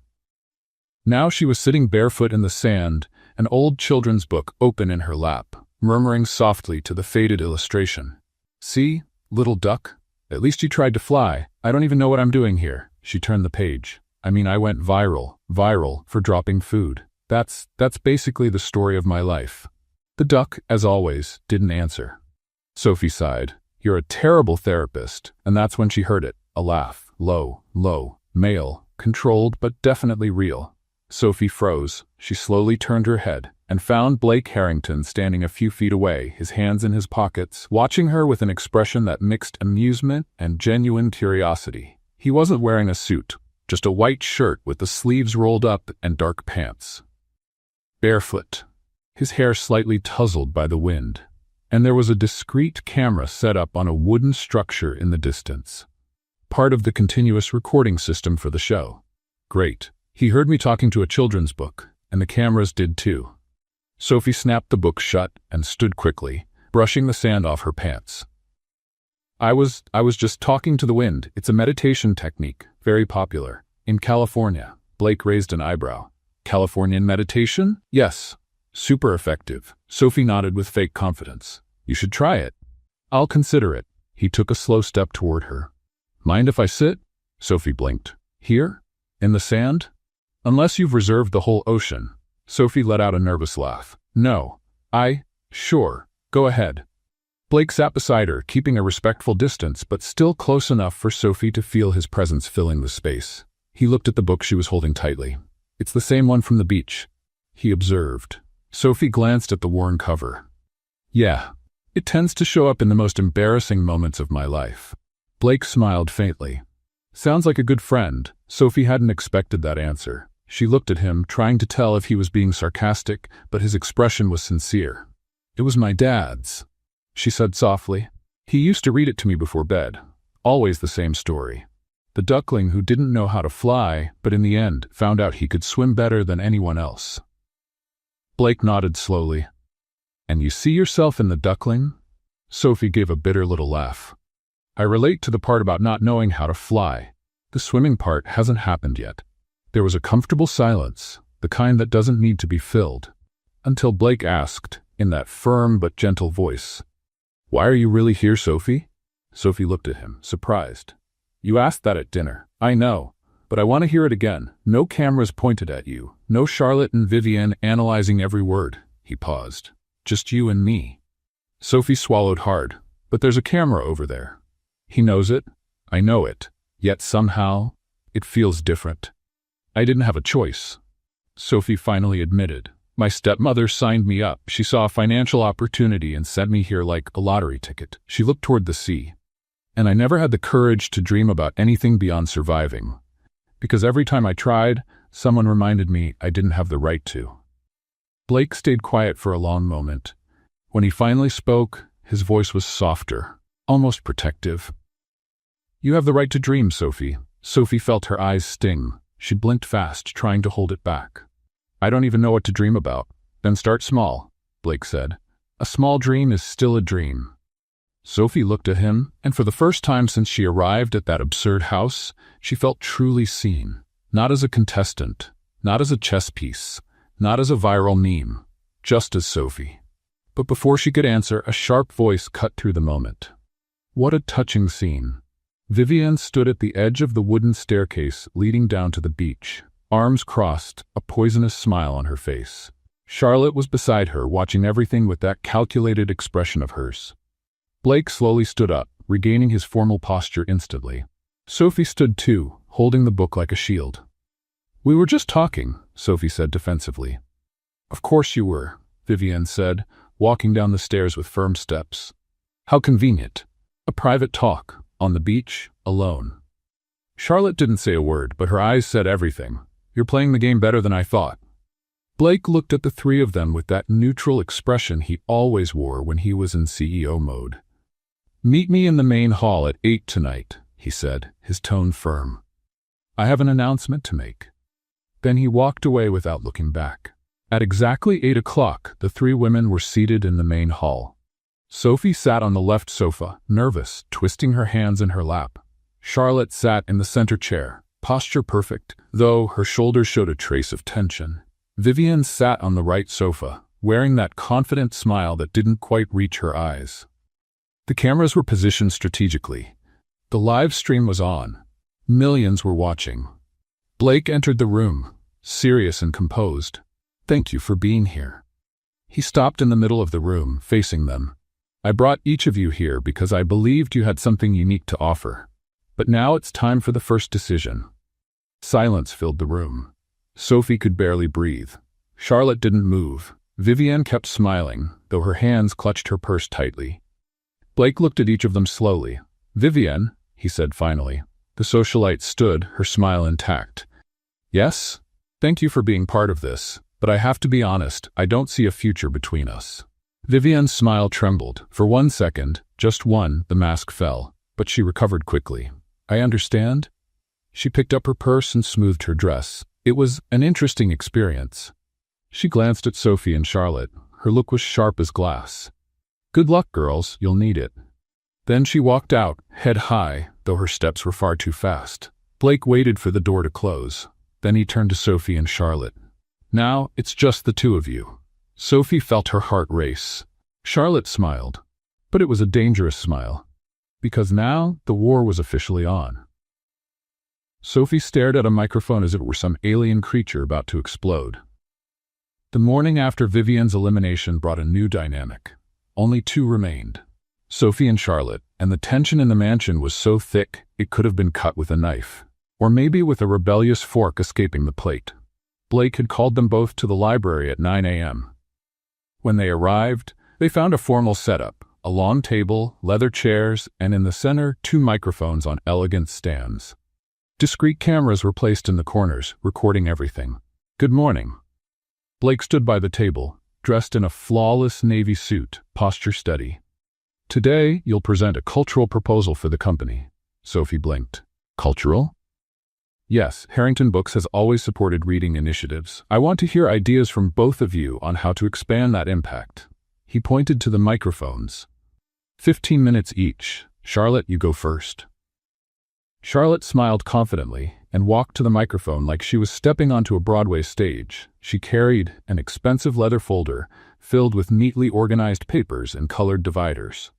Now she was sitting barefoot in the sand, an old children's book open in her lap, murmuring softly to the faded illustration. See, little duck? At least you tried to fly. I don't even know what I'm doing here. She turned the page. I went viral for dropping food. That's basically the story of my life. The duck, as always, didn't answer. Sophie sighed. You're a terrible therapist. And that's when she heard it. A laugh. Low, male, controlled but definitely real. Sophie froze. She slowly turned her head and found Blake Harrington standing a few feet away, his hands in his pockets, watching her with an expression that mixed amusement and genuine curiosity. He wasn't wearing a suit, just a white shirt with the sleeves rolled up and dark pants. Barefoot, his hair slightly tousled by the wind, and there was a discreet camera set up on a wooden structure in the distance, part of the continuous recording system for the show. Great, He heard me talking to a children's book, and the cameras did too. Sophie snapped the book shut and stood quickly, brushing the sand off her pants. I was just talking to the wind. It's a meditation technique, very popular. In California. Blake raised an eyebrow. Californian meditation? Yes. Super effective. Sophie nodded with fake confidence. You should try it. I'll consider it. He took a slow step toward her. Mind if I sit? Sophie blinked. Here? In the sand? Unless you've reserved the whole ocean. Sophie let out a nervous laugh. No. Sure. Go ahead. Blake sat beside her, keeping a respectful distance, but still close enough for Sophie to feel his presence filling the space. He looked at the book she was holding tightly. It's the same one from the beach, he observed. Sophie glanced at the worn cover. Yeah. It tends to show up in the most embarrassing moments of my life. Blake smiled faintly. Sounds like a good friend. Sophie hadn't expected that answer. She looked at him, trying to tell if he was being sarcastic, but his expression was sincere. It was my dad's, she said softly. He used to read it to me before bed. Always the same story. The duckling who didn't know how to fly, but in the end found out he could swim better than anyone else. Blake nodded slowly. And you see yourself in the duckling? Sophie gave a bitter little laugh. I relate to the part about not knowing how to fly. The swimming part hasn't happened yet. There was a comfortable silence, the kind that doesn't need to be filled, until Blake asked, in that firm but gentle voice, Why are you really here, Sophie? Sophie looked at him, surprised. You asked that at dinner. I know, but I want to hear it again. No cameras pointed at you. No Charlotte and Vivienne analyzing every word. He paused. Just you and me. Sophie swallowed hard. But there's a camera over there. He knows it. I know it. Yet somehow, it feels different. I didn't have a choice. Sophie finally admitted. My stepmother signed me up. She saw a financial opportunity and sent me here like a lottery ticket. She looked toward the sea. And I never had the courage to dream about anything beyond surviving. Because every time I tried, someone reminded me I didn't have the right to. Blake stayed quiet for a long moment. When he finally spoke, his voice was softer, almost protective. You have the right to dream, Sophie. Sophie felt her eyes sting. She blinked fast, trying to hold it back. I don't even know what to dream about. Then start small, Blake said. A small dream is still a dream. Sophie looked at him, and for the first time since she arrived at that absurd house, she felt truly seen. Not as a contestant, not as a chess piece, not as a viral meme, just as Sophie. But before she could answer, a sharp voice cut through the moment. What a touching scene. Vivienne stood at the edge of the wooden staircase leading down to the beach, arms crossed, a poisonous smile on her face. Charlotte was beside her, watching everything with that calculated expression of hers. Blake slowly stood up, regaining his formal posture instantly. Sophie stood too, holding the book like a shield. We were just talking, Sophie said defensively. Of course you were, Vivienne said, walking down the stairs with firm steps. How convenient. A private talk, on the beach, alone. Charlotte didn't say a word, but her eyes said everything. You're playing the game better than I thought. Blake looked at the three of them with that neutral expression he always wore when he was in CEO mode. Meet me in the main hall at 8 tonight, he said, his tone firm. I have an announcement to make. Then he walked away without looking back. At exactly 8 o'clock, the three women were seated in the main hall. Sophie sat on the left sofa, nervous, twisting her hands in her lap. Charlotte sat in the center chair, posture perfect, though her shoulders showed a trace of tension. Vivienne sat on the right sofa, wearing that confident smile that didn't quite reach her eyes. The cameras were positioned strategically. The live stream was on. Millions were watching. Blake entered the room, serious and composed. Thank you for being here. He stopped in the middle of the room, facing them. I brought each of you here because I believed you had something unique to offer. But now it's time for the first decision. Silence filled the room. Sophie could barely breathe. Charlotte didn't move. Vivienne kept smiling, though her hands clutched her purse tightly. Blake looked at each of them slowly. Vivienne, he said finally. The socialite stood, her smile intact. Yes? Thank you for being part of this, but I have to be honest, I don't see a future between us. Vivienne's smile trembled. For 1 second, just one, the mask fell, but she recovered quickly. I understand. She picked up her purse and smoothed her dress. It was an interesting experience. She glanced at Sophie and Charlotte. Her look was sharp as glass. Good luck, girls, you'll need it. Then she walked out, head high, though her steps were far too fast. Blake waited for the door to close. Then he turned to Sophie and Charlotte. Now, it's just the two of you. Sophie felt her heart race. Charlotte smiled. But it was a dangerous smile. Because now, the war was officially on. Sophie stared at a microphone as if it were some alien creature about to explode. The morning after Vivian's elimination brought a new dynamic. Only two remained. Sophie and Charlotte, and the tension in the mansion was so thick it could have been cut with a knife. Or maybe with a rebellious fork escaping the plate. Blake had called them both to the library at 9 a.m. When they arrived, they found a formal setup, a long table, leather chairs, and in the center, 2 microphones on elegant stands. Discreet cameras were placed in the corners, recording everything. Good morning. Blake stood by the table, dressed in a flawless navy suit, posture steady. Today, you'll present a cultural proposal for the company. Sophie blinked. Cultural? Yes, Harrington Books has always supported reading initiatives. I want to hear ideas from both of you on how to expand that impact. He pointed to the microphones. 15 minutes each. Charlotte, you go first. Charlotte smiled confidently and walked to the microphone like she was stepping onto a Broadway stage. She carried an expensive leather folder filled with neatly organized papers and colored dividers.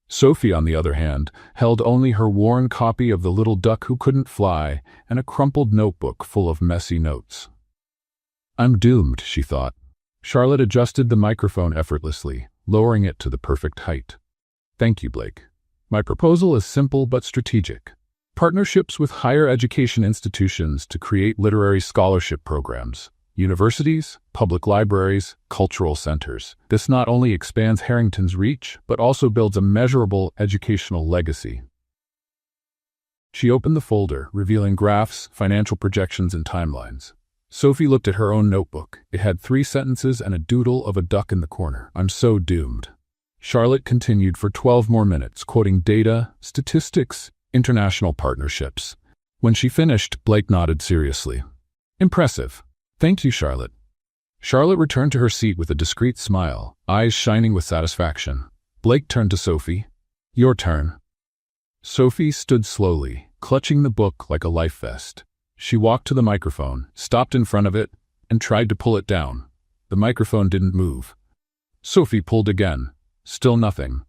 Sophie, on the other hand, held only her worn copy of The Little Duck Who Couldn't Fly and a crumpled notebook full of messy notes. I'm doomed, she thought. Charlotte adjusted the microphone effortlessly, lowering it to the perfect height. Thank you, Blake. My proposal is simple but strategic. Partnerships with higher education institutions to create literary scholarship programs. Universities, public libraries, cultural centers. This not only expands Harrington's reach, but also builds a measurable educational legacy. She opened the folder, revealing graphs, financial projections, and timelines. Sophie looked at her own notebook. It had 3 sentences and a doodle of a duck in the corner. I'm so doomed. Charlotte continued for 12 more minutes, quoting data, statistics, international partnerships. When she finished, Blake nodded seriously. Impressive. Thank you, Charlotte. Charlotte returned to her seat with a discreet smile, eyes shining with satisfaction. Blake turned to Sophie. Your turn. Sophie stood slowly, clutching the book like a life vest. She walked to the microphone, stopped in front of it, and tried to pull it down. The microphone didn't move. Sophie pulled again. Still nothing.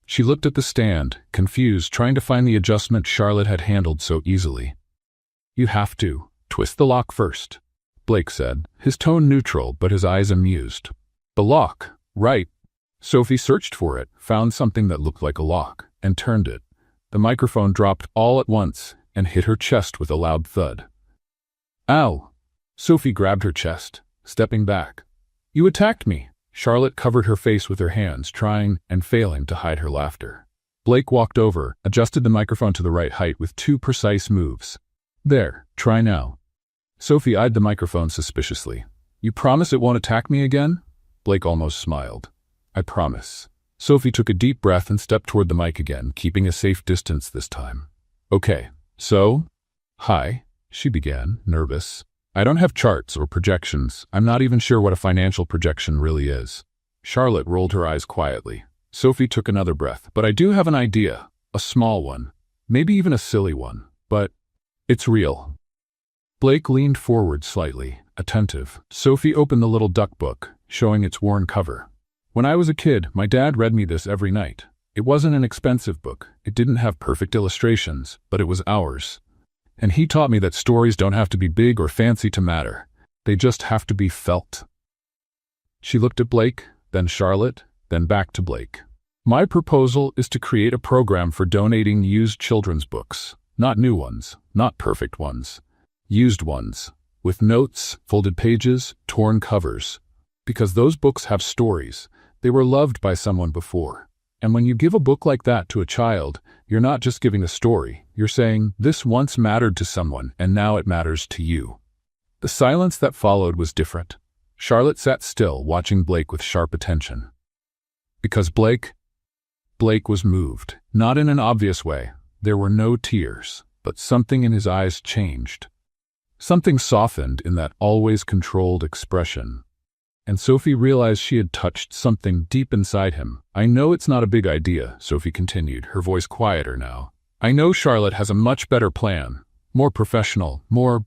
She looked at the stand, confused, trying to find the adjustment Charlotte had handled so easily. You have to twist the lock first, Blake said, his tone neutral but his eyes amused. The lock, right. Sophie searched for it, found something that looked like a lock, and turned it. The microphone dropped all at once and hit her chest with a loud thud. Ow! Sophie grabbed her chest, stepping back. You attacked me! Charlotte covered her face with her hands, trying and failing to hide her laughter. Blake walked over, adjusted the microphone to the right height with 2 precise moves. There, try now. Sophie eyed the microphone suspiciously. You promise it won't attack me again? Blake almost smiled. I promise. Sophie took a deep breath and stepped toward the mic again, keeping a safe distance this time. Okay, so? Hi, she began, nervous. I don't have charts or projections. I'm not even sure what a financial projection really is. Charlotte rolled her eyes quietly. Sophie took another breath. But I do have an idea. A small one. Maybe even a silly one. But it's real. Blake leaned forward slightly, attentive. Sophie opened the little duck book, showing its worn cover. When I was a kid, my dad read me this every night. It wasn't an expensive book. It didn't have perfect illustrations, but it was ours. And he taught me that stories don't have to be big or fancy to matter. They just have to be felt. She looked at Blake, then Charlotte, then back to Blake. My proposal is to create a program for donating used children's books. Not new ones, not perfect ones. Used ones, with notes, folded pages, torn covers. Because those books have stories. They were loved by someone before. And when you give a book like that to a child, you're not just giving a story. You're saying, this once mattered to someone, and now it matters to you. The silence that followed was different. Charlotte sat still, watching Blake with sharp attention. Because Blake was moved. Not in an obvious way. There were no tears, but something in his eyes changed. Something softened in that always controlled expression, and Sophie realized she had touched something deep inside him. "I know it's not a big idea," Sophie continued, her voice quieter now. "I know Charlotte has a much better plan, more professional, more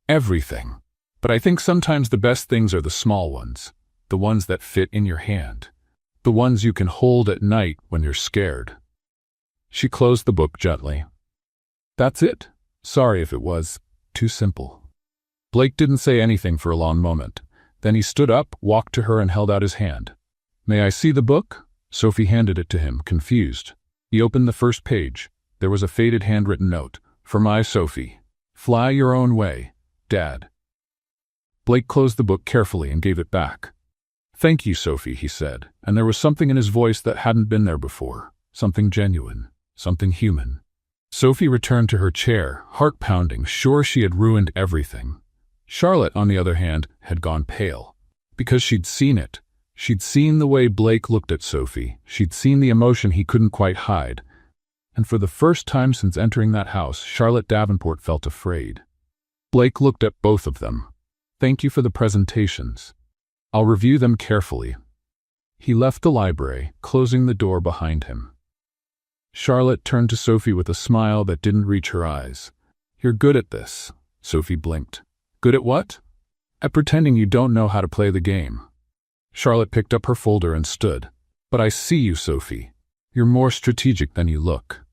everything. But I think sometimes the best things are the small ones, the ones that fit in your hand, the ones you can hold at night when you're scared." She closed the book gently. "That's it. Sorry if it was too simple." Blake didn't say anything for a long moment. Then he stood up, walked to her, and held out his hand. "May I see the book?" Sophie handed it to him, confused. He opened the first page. There was a faded handwritten note. "For my Sophie. Fly your own way, Dad." Blake closed the book carefully and gave it back. "Thank you, Sophie," he said, and there was something in his voice that hadn't been there before. Something genuine, something human. Sophie returned to her chair, heart pounding, sure she had ruined everything. Charlotte, on the other hand, had gone pale. Because she'd seen it. She'd seen the way Blake looked at Sophie. She'd seen the emotion he couldn't quite hide. And for the first time since entering that house, Charlotte Davenport felt afraid. Blake looked at both of them. "Thank you for the presentations. I'll review them carefully." He left the library, closing the door behind him. Charlotte turned to Sophie with a smile that didn't reach her eyes. "You're good at this." Sophie blinked. "Good at what?" "At pretending you don't know how to play the game." Charlotte picked up her folder and stood. "But I see you, Sophie. You're more strategic than you look."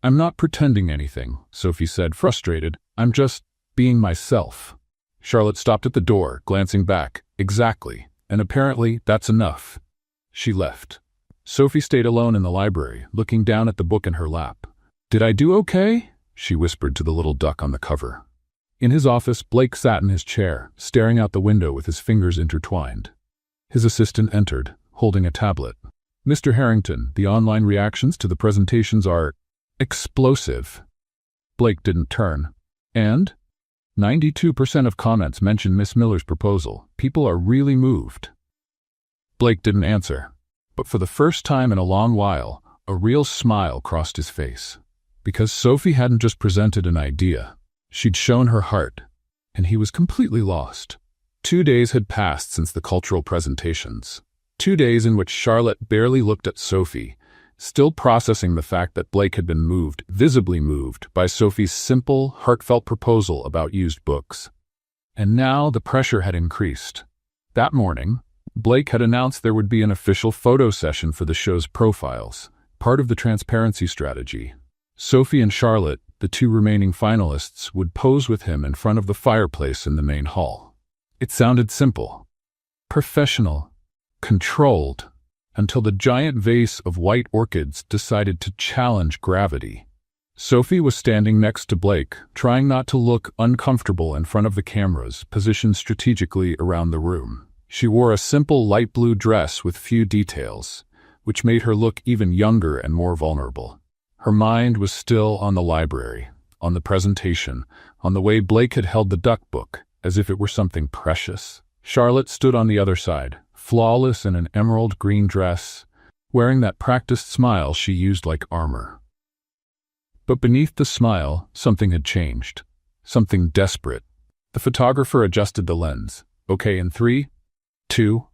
"I'm not pretending anything," Sophie said, frustrated. "I'm just being myself." Charlotte stopped at the door, glancing back. "Exactly. And apparently that's enough." She left. Sophie stayed alone in the library, looking down at the book in her lap. "Did I do okay?" she whispered to the little duck on the cover. In his office, Blake sat in his chair, staring out the window with his fingers intertwined. His assistant entered, holding a tablet. "Mr. Harrington, the online reactions to the presentations are explosive." Blake didn't turn. "And?" 92% of comments mention Miss Miller's proposal. People are really moved." Blake didn't answer. But for the first time in a long while, a real smile crossed his face. Because Sophie hadn't just presented an idea. She'd shown her heart, and he was completely lost. 2 days had passed since the cultural presentations. 2 days in which Charlotte barely looked at Sophie, still processing the fact that Blake had been moved, visibly moved, by Sophie's simple, heartfelt proposal about used books. And now the pressure had increased. That morning, Blake had announced there would be an official photo session for the show's profiles, part of the transparency strategy. Sophie and Charlotte, the 2 remaining finalists, would pose with him in front of the fireplace in the main hall. It sounded simple, professional, controlled, until the giant vase of white orchids decided to challenge gravity. Sophie was standing next to Blake, trying not to look uncomfortable in front of the cameras, positioned strategically around the room. She wore a simple light blue dress with few details, which made her look even younger and more vulnerable. Her mind was still on the library, on the presentation, on the way Blake had held the duck book, as if it were something precious. Charlotte stood on the other side, flawless in an emerald green dress, wearing that practiced smile she used like armor. But beneath the smile, something had changed. Something desperate. The photographer adjusted the lens. "Okay, in 3, 2,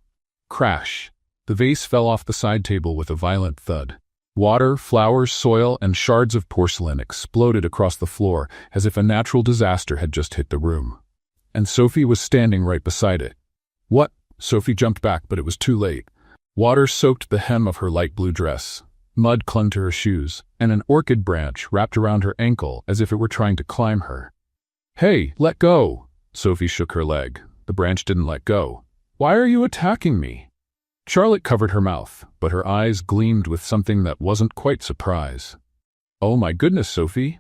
crash." The vase fell off the side table with a violent thud. Water, flowers, soil, and shards of porcelain exploded across the floor as if a natural disaster had just hit the room. And Sophie was standing right beside it. "What?" Sophie jumped back, but it was too late. Water soaked the hem of her light blue dress. Mud clung to her shoes, and an orchid branch wrapped around her ankle as if it were trying to climb her. "Hey, let go!" Sophie shook her leg. The branch didn't let go. "Why are you attacking me?" Charlotte covered her mouth, but her eyes gleamed with something that wasn't quite surprise. "Oh my goodness, Sophie.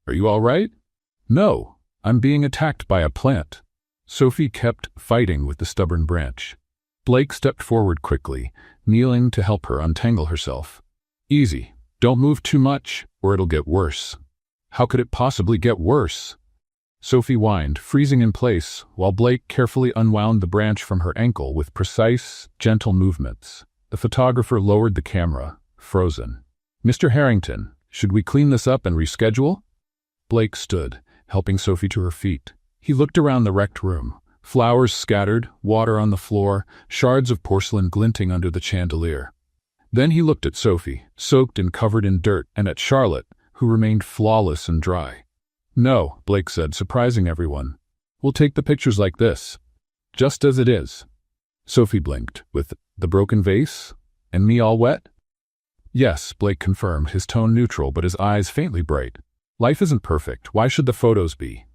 Are you all right?" "No, I'm being attacked by a plant." Sophie kept fighting with the stubborn branch. Blake stepped forward quickly, kneeling to help her untangle herself. "Easy. Don't move too much, or it'll get worse." "How could it possibly get worse?" Sophie whined, freezing in place, while Blake carefully unwound the branch from her ankle with precise, gentle movements. The photographer lowered the camera, frozen. "Mr. Harrington, should we clean this up and reschedule?" Blake stood, helping Sophie to her feet. He looked around the wrecked room. Flowers scattered, water on the floor, shards of porcelain glinting under the chandelier. Then he looked at Sophie, soaked and covered in dirt, and at Charlotte, who remained flawless and dry. "No," Blake said, surprising everyone. "We'll take the pictures like this, just as it is." Sophie blinked. "With the broken vase? And me all wet?" "Yes," Blake confirmed, his tone neutral but his eyes faintly bright. "Life isn't perfect. Why should the photos be?"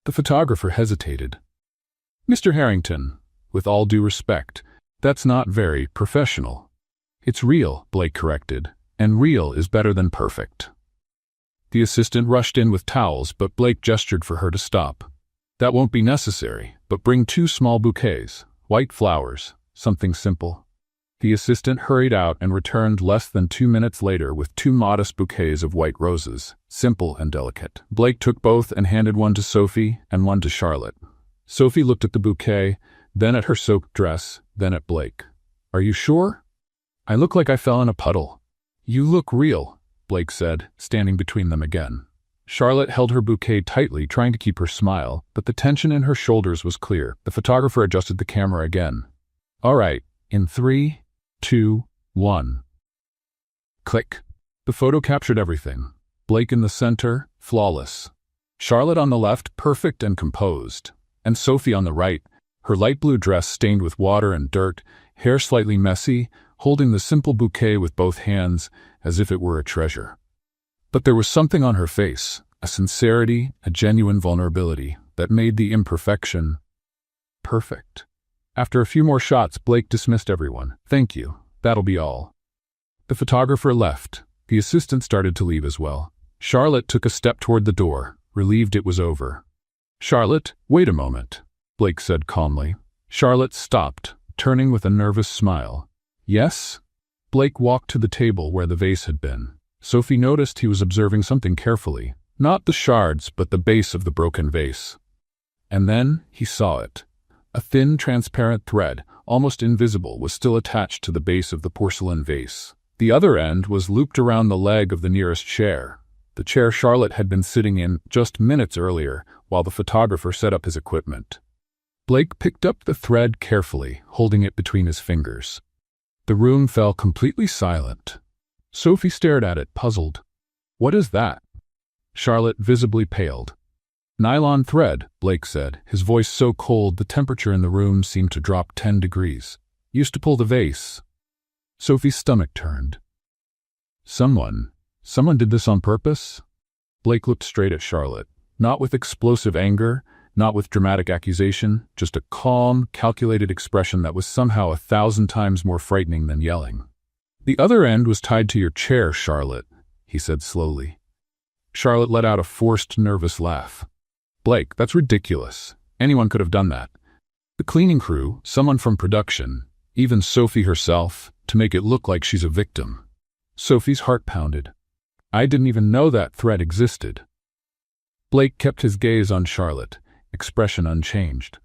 The photographer hesitated. "Mr. Harrington, with all due respect, that's not very professional." "It's real," Blake corrected, "and real is better than perfect." The assistant rushed in with towels, but Blake gestured for her to stop. "That won't be necessary, but bring 2 small bouquets, white flowers, something simple." The assistant hurried out and returned less than 2 minutes later with 2 modest bouquets of white roses, simple and delicate. Blake took both and handed one to Sophie and one to Charlotte. Sophie looked at the bouquet, then at her soaked dress, then at Blake. "Are you sure? I look like I fell in a puddle." "You look real," Blake said, standing between them again. Charlotte held her bouquet tightly, trying to keep her smile, but the tension in her shoulders was clear. The photographer adjusted the camera again. "All right, in 3, 2, 1. Click. The photo captured everything. Blake in the center, flawless. Charlotte on the left, perfect and composed. And Sophie on the right, her light blue dress stained with water and dirt, hair slightly messy, holding the simple bouquet with both hands as if it were a treasure. But there was something on her face, a sincerity, a genuine vulnerability, that made the imperfection perfect. After a few more shots, Blake dismissed everyone. "Thank you. That'll be all." The photographer left. The assistant started to leave as well. Charlotte took a step toward the door, relieved it was over. "Charlotte, wait a moment," Blake said calmly. Charlotte stopped, turning with a nervous smile. "Yes?" Blake walked to the table where the vase had been. Sophie noticed he was observing something carefully, not the shards but the base of the broken vase. And then he saw it. A thin, transparent thread, almost invisible, was still attached to the base of the porcelain vase. The other end was looped around the leg of the nearest chair, the chair Charlotte had been sitting in just minutes earlier while the photographer set up his equipment. Blake picked up the thread carefully, holding it between his fingers. The room fell completely silent. Sophie stared at it, puzzled. "What is that?" Charlotte visibly paled. "Nylon thread," Blake said, his voice so cold the temperature in the room seemed to drop 10 degrees. "Used to pull the vase." Sophie's stomach turned. Someone did this on purpose?" Blake looked straight at Charlotte, not with explosive anger, not with dramatic accusation, just a calm, calculated expression that was somehow 1,000 times more frightening than yelling. "The other end was tied to your chair, Charlotte," he said slowly. Charlotte let out a forced, nervous laugh. "Blake, that's ridiculous. Anyone could have done that. The cleaning crew, someone from production, even Sophie herself, to make it look like she's a victim." Sophie's heart pounded. "I didn't even know that thread existed." Blake kept his gaze on Charlotte, expression unchanged.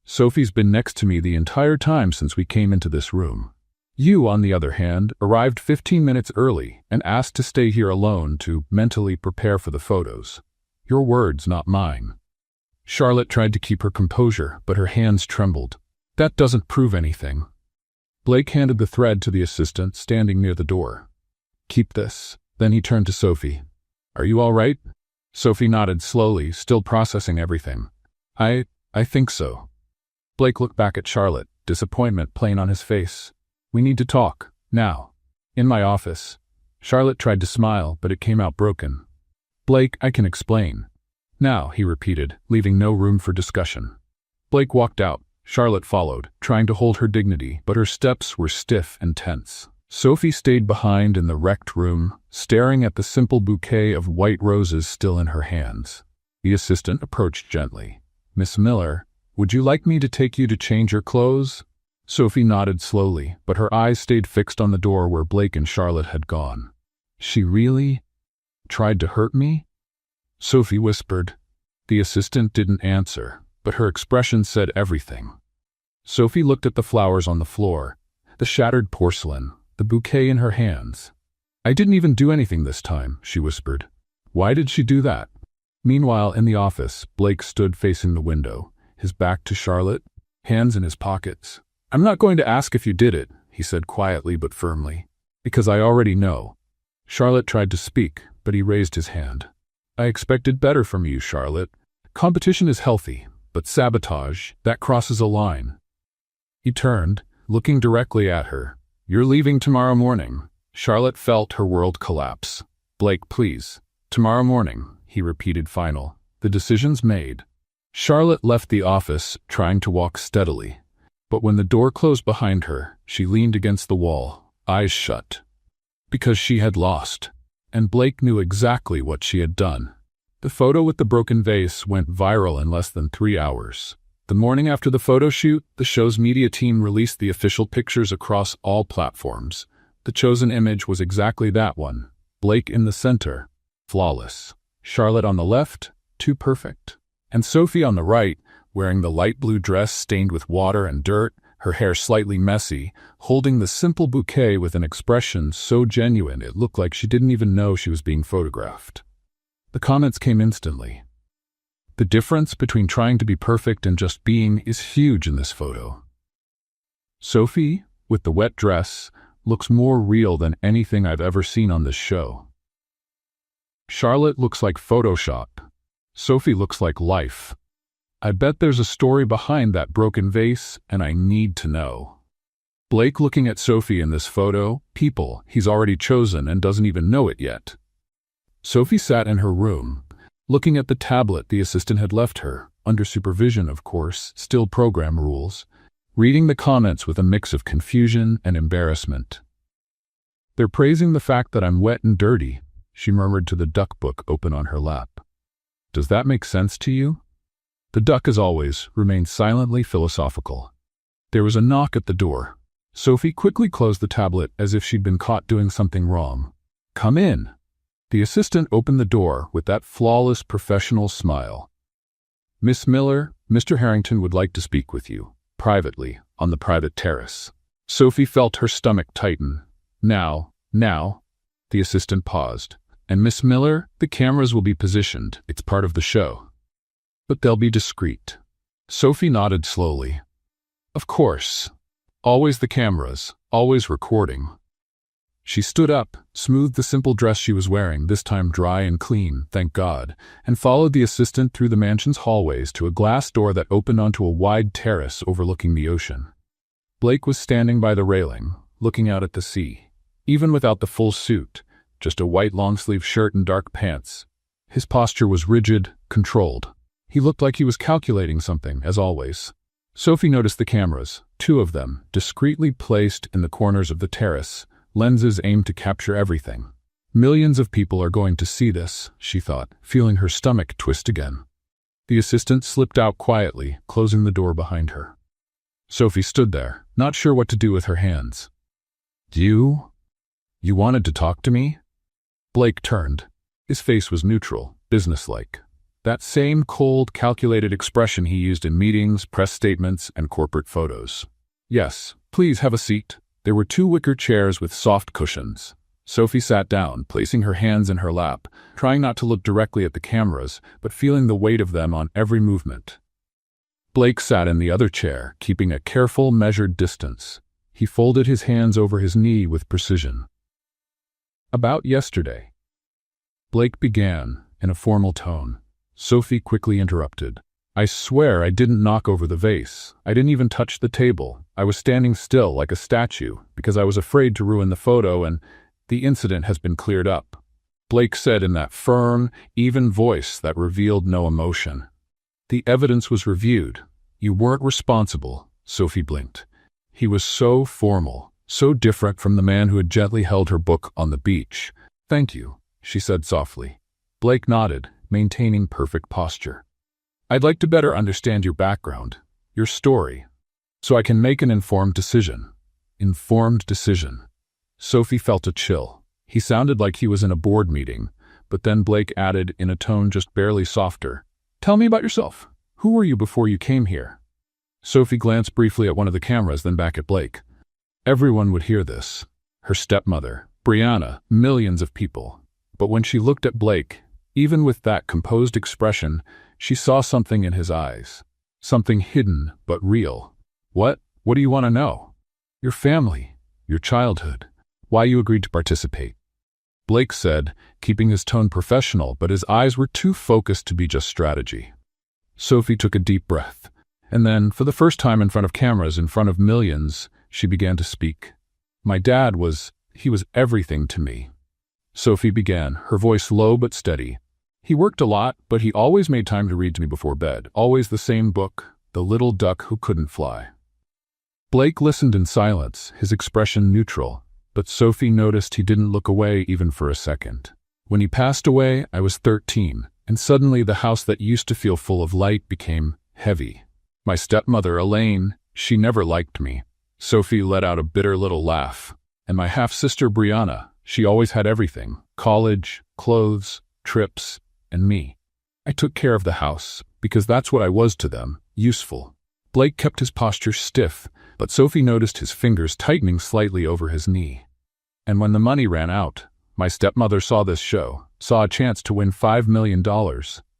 "Sophie's been next to me the entire time since we came into this room. You, on the other hand, arrived 15 minutes early and asked to stay here alone to mentally prepare for the photos. Your words, not mine." Charlotte tried to keep her composure, but her hands trembled. "That doesn't prove anything." Blake handed the thread to the assistant standing near the door. "Keep this." Then he turned to Sophie. "Are you all right?" Sophie nodded slowly, still processing everything. I think so." Blake looked back at Charlotte, disappointment plain on his face. "We need to talk, now. In my office." Charlotte tried to smile, but it came out broken. "Blake, I can explain." "Now," he repeated, leaving no room for discussion. Blake walked out. Charlotte followed, trying to hold her dignity, but her steps were stiff and tense. Sophie stayed behind in the wrecked room, staring at the simple bouquet of white roses still in her hands. The assistant approached gently. "Miss Miller, would you like me to take you to change your clothes?" Sophie nodded slowly, but her eyes stayed fixed on the door where Blake and Charlotte had gone. "She really tried to hurt me?" Sophie whispered. The assistant didn't answer, but her expression said everything. Sophie looked at the flowers on the floor, the shattered porcelain, the bouquet in her hands. "I didn't even do anything this time," she whispered. "Why did she do that?" Meanwhile, in the office, Blake stood facing the window, his back to Charlotte, hands in his pockets. "I'm not going to ask if you did it," he said quietly but firmly, "because I already know." Charlotte tried to speak, but he raised his hand. "I expected better from you, Charlotte. Competition is healthy, but sabotage, that crosses a line." He turned, looking directly at her. "You're leaving tomorrow morning." Charlotte felt her world collapse. "Blake, please." "Tomorrow morning," he repeated final. "The decision's made." Charlotte left the office, trying to walk steadily. But when the door closed behind her, she leaned against the wall, eyes shut. Because she had lost. And Blake knew exactly what she had done. The photo with the broken vase went viral in less than 3 hours. The morning after the photo shoot, the show's media team released the official pictures across all platforms. The chosen image was exactly that one. Blake in the center, flawless. Charlotte on the left, too perfect. And Sophie on the right, wearing the light blue dress stained with water and dirt, her hair slightly messy, holding the simple bouquet with an expression so genuine it looked like she didn't even know she was being photographed. The comments came instantly. The difference between trying to be perfect and just being is huge in this photo. Sophie, with the wet dress, looks more real than anything I've ever seen on this show. Charlotte looks like Photoshop. Sophie looks like life. I bet there's a story behind that broken vase, and I need to know. Blake looking at Sophie in this photo, people he's already chosen and doesn't even know it yet. Sophie sat in her room, looking at the tablet the assistant had left her, under supervision, of course, still program rules, reading the comments with a mix of confusion and embarrassment. "They're praising the fact that I'm wet and dirty," she murmured to the duck book open on her lap. "Does that make sense to you?" The duck, as always, remained silently philosophical. There was a knock at the door. Sophie quickly closed the tablet as if she'd been caught doing something wrong. "Come in." The assistant opened the door with that flawless professional smile. "Miss Miller, Mr. Harrington would like to speak with you, privately, on the private terrace." Sophie felt her stomach tighten. Now, the assistant paused. "And Miss Miller, the cameras will be positioned. It's part of the show. But they'll be discreet." Sophie nodded slowly. "Of course. Always the cameras, always recording." She stood up, smoothed the simple dress she was wearing, this time dry and clean, thank God, and followed the assistant through the mansion's hallways to a glass door that opened onto a wide terrace overlooking the ocean. Blake was standing by the railing, looking out at the sea. Even without the full suit, just a white long-sleeve shirt and dark pants. His posture was rigid, controlled. He looked like he was calculating something, as always. Sophie noticed the cameras, 2 of them, discreetly placed in the corners of the terrace, lenses aimed to capture everything. Millions of people are going to see this, she thought, feeling her stomach twist again. The assistant slipped out quietly, closing the door behind her. Sophie stood there, not sure what to do with her hands. You wanted to talk to me?" Blake turned. His face was neutral, businesslike. That same cold, calculated expression he used in meetings, press statements, and corporate photos. "Yes, please have a seat." There were 2 wicker chairs with soft cushions. Sophie sat down, placing her hands in her lap, trying not to look directly at the cameras, but feeling the weight of them on every movement. Blake sat in the other chair, keeping a careful, measured distance. He folded his hands over his knee with precision. "About yesterday," Blake began, in a formal tone. Sophie quickly interrupted. "I swear I didn't knock over the vase. I didn't even touch the table. I was standing still like a statue because I was afraid to ruin the photo, and the incident has been cleared up," Blake said in that firm, even voice that revealed no emotion. "The evidence was reviewed. You weren't responsible," Sophie blinked. He was so formal, so different from the man who had gently held her book on the beach. "Thank you," she said softly. Blake nodded, maintaining perfect posture. "I'd like to better understand your background, your story, so I can make an informed decision." Informed decision. Sophie felt a chill. He sounded like he was in a board meeting, but then Blake added in a tone just barely softer, "Tell me about yourself. Who were you before you came here?" Sophie glanced briefly at one of the cameras, then back at Blake. Everyone would hear this. Her stepmother, Brianna, millions of people. But when she looked at Blake, Even with that composed expression, she saw something in his eyes. Something hidden but real. What? What do you want to know? Your family, your childhood, why you agreed to participate. Blake said, keeping his tone professional, but his eyes were too focused to be just strategy. Sophie took a deep breath, and then, for the first time in front of cameras, in front of millions, she began to speak. My dad he was everything to me. Sophie began, her voice low but steady. He worked a lot, but he always made time to read to me before bed, always the same book, The Little Duck Who Couldn't Fly. Blake listened in silence, his expression neutral, but Sophie noticed he didn't look away even for a second. When he passed away, I was 13, and suddenly the house that used to feel full of light became heavy. My stepmother, Elaine, she never liked me. Sophie let out a bitter little laugh. And my half-sister, Brianna, she always had everything: college, clothes, trips, and me. I took care of the house, because that's what I was to them, useful. Blake kept his posture stiff, but Sophie noticed his fingers tightening slightly over his knee. And when the money ran out, my stepmother saw this show, saw a chance to win $5 million,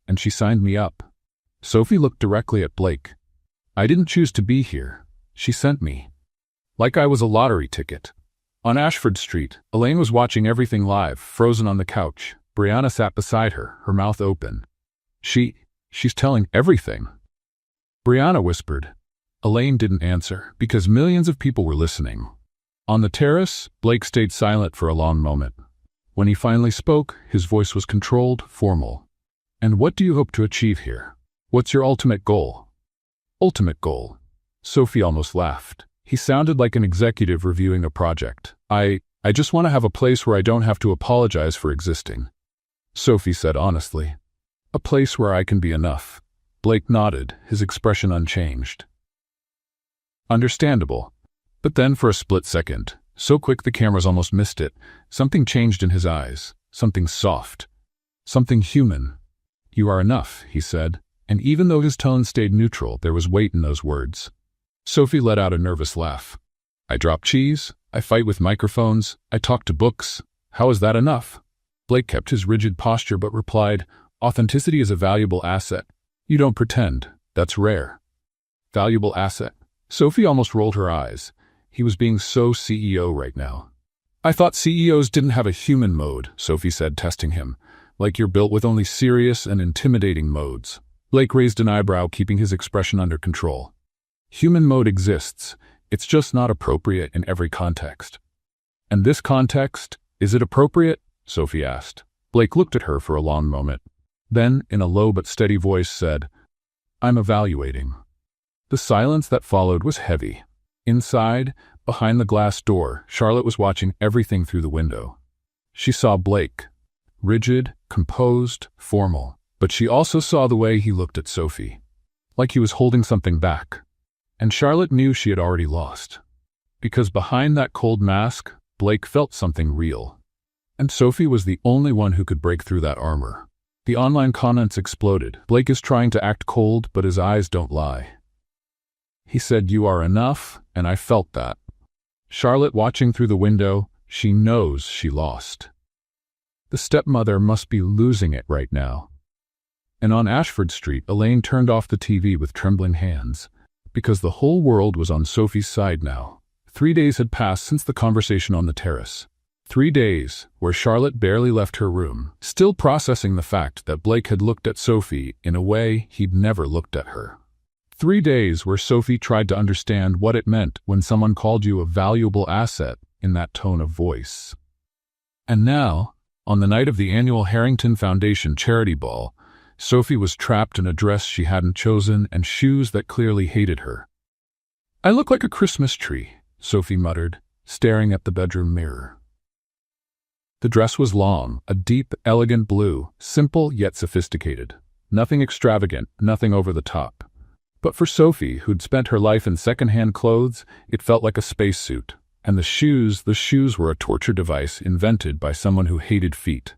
and she signed me up. Sophie looked directly at Blake. I didn't choose to be here. She sent me. Like I was a lottery ticket. On Ashford Street, Elaine was watching everything live, frozen on the couch. Brianna sat beside her, her mouth open. She's telling everything. Brianna whispered. Elaine didn't answer, because millions of people were listening. On the terrace, Blake stayed silent for a long moment. When he finally spoke, his voice was controlled, formal. And what do you hope to achieve here? What's your ultimate goal? Ultimate goal. Sophie almost laughed. He sounded like an executive reviewing a project. I just want to have a place where I don't have to apologize for existing. Sophie said honestly. A place where I can be enough. Blake nodded, his expression unchanged. Understandable. But then for a split second, so quick the cameras almost missed it, something changed in his eyes, something soft, something human. You are enough, he said, and even though his tone stayed neutral, there was weight in those words. Sophie let out a nervous laugh. I drop cheese, I fight with microphones, I talk to books. How is that enough? Blake kept his rigid posture but replied, authenticity is a valuable asset. You don't pretend. That's rare. Valuable asset. Sophie almost rolled her eyes. He was being so CEO right now. I thought CEOs didn't have a human mode, Sophie said, testing him. Like you're built with only serious and intimidating modes. Blake raised an eyebrow, keeping his expression under control. Human mode exists. It's just not appropriate in every context. And this context, is it appropriate? Sophie asked. Blake looked at her for a long moment. Then, in a low but steady voice, said, I'm evaluating. The silence that followed was heavy. Inside, behind the glass door, Charlotte was watching everything through the window. She saw Blake, rigid, composed, formal, but she also saw the way he looked at Sophie, like he was holding something back. And Charlotte knew she had already lost. Because behind that cold mask, Blake felt something real. And Sophie was the only one who could break through that armor. The online comments exploded. Blake is trying to act cold, but his eyes don't lie. He said, you are enough, and I felt that. Charlotte watching through the window, she knows she lost. The stepmother must be losing it right now. And on Ashford Street, Elaine turned off the TV with trembling hands, because the whole world was on Sophie's side now. 3 days had passed since the conversation on the terrace. 3 days where Charlotte barely left her room, still processing the fact that Blake had looked at Sophie in a way he'd never looked at her. 3 days where Sophie tried to understand what it meant when someone called you a valuable asset in that tone of voice. And now, on the night of the annual Harrington Foundation charity ball, Sophie was trapped in a dress she hadn't chosen and shoes that clearly hated her. I look like a Christmas tree, Sophie muttered, staring at the bedroom mirror. The dress was long, a deep, elegant blue, simple yet sophisticated. Nothing extravagant, nothing over the top. But for Sophie, who'd spent her life in second-hand clothes, it felt like a spacesuit. And the shoes were a torture device invented by someone who hated feet.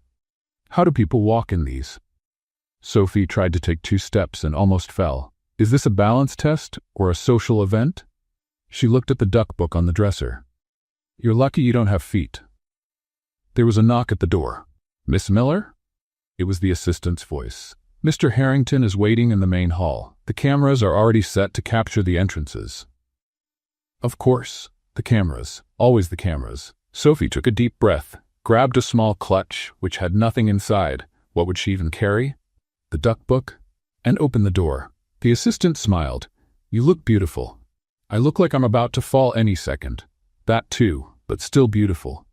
How do people walk in these? Sophie tried to take 2 steps and almost fell. Is this a balance test or a social event? She looked at the duck book on the dresser. You're lucky you don't have feet. There was a knock at the door. Miss Miller? It was the assistant's voice. "Mr. Harrington is waiting in the main hall. The cameras are already set to capture the entrances." Of course, the cameras. Always the cameras. Sophie took a deep breath, grabbed a small clutch, which had nothing inside. What would she even carry? The duck book? And opened the door. The assistant smiled. "You look beautiful." "I look like I'm about to fall any second." "That too, but still beautiful."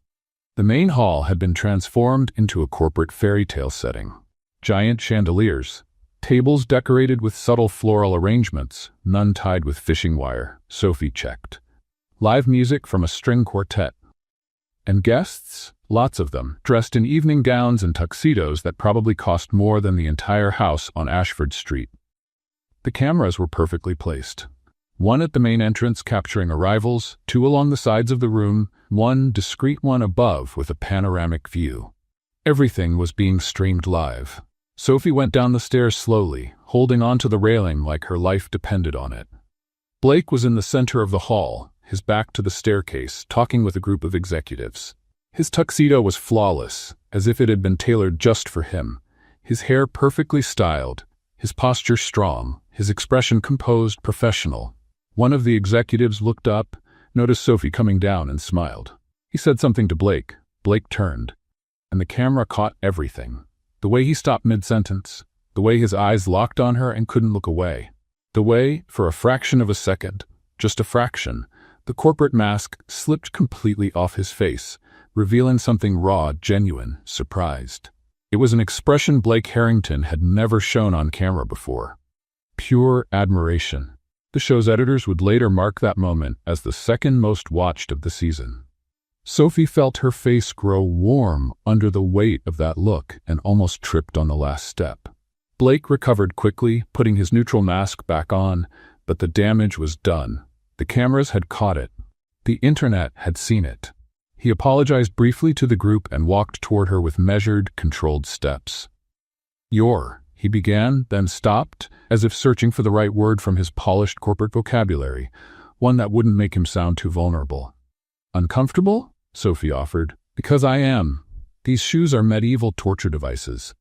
The main hall had been transformed into a corporate fairy tale setting. Giant chandeliers, tables decorated with subtle floral arrangements, none tied with fishing wire. Sophie checked. Live music from a string quartet. And guests? Lots of them, dressed in evening gowns and tuxedos that probably cost more than the entire house on Ashford Street. The cameras were perfectly placed. One at the main entrance capturing arrivals, two along the sides of the room, one discreet one above with a panoramic view. Everything was being streamed live. Sophie went down the stairs slowly, holding onto the railing like her life depended on it. Blake was in the center of the hall, his back to the staircase, talking with a group of executives. His tuxedo was flawless, as if it had been tailored just for him. His hair perfectly styled, his posture strong, his expression composed, professional. One of the executives looked up, noticed Sophie coming down, and smiled. He said something to Blake. Blake turned, and the camera caught everything. The way he stopped mid-sentence, the way his eyes locked on her and couldn't look away. The way, for a fraction of a second, just a fraction, the corporate mask slipped completely off his face, revealing something raw, genuine, surprised. It was an expression Blake Harrington had never shown on camera before. Pure admiration. The show's editors would later mark that moment as the second most watched of the season. Sophie felt her face grow warm under the weight of that look and almost tripped on the last step. Blake recovered quickly, putting his neutral mask back on, but the damage was done. The cameras had caught it. The internet had seen it. He apologized briefly to the group and walked toward her with measured, controlled steps. He began, then stopped, as if searching for the right word from his polished corporate vocabulary, one that wouldn't make him sound too vulnerable. "Uncomfortable?" Sophie offered. "Because I am. These shoes are medieval torture devices."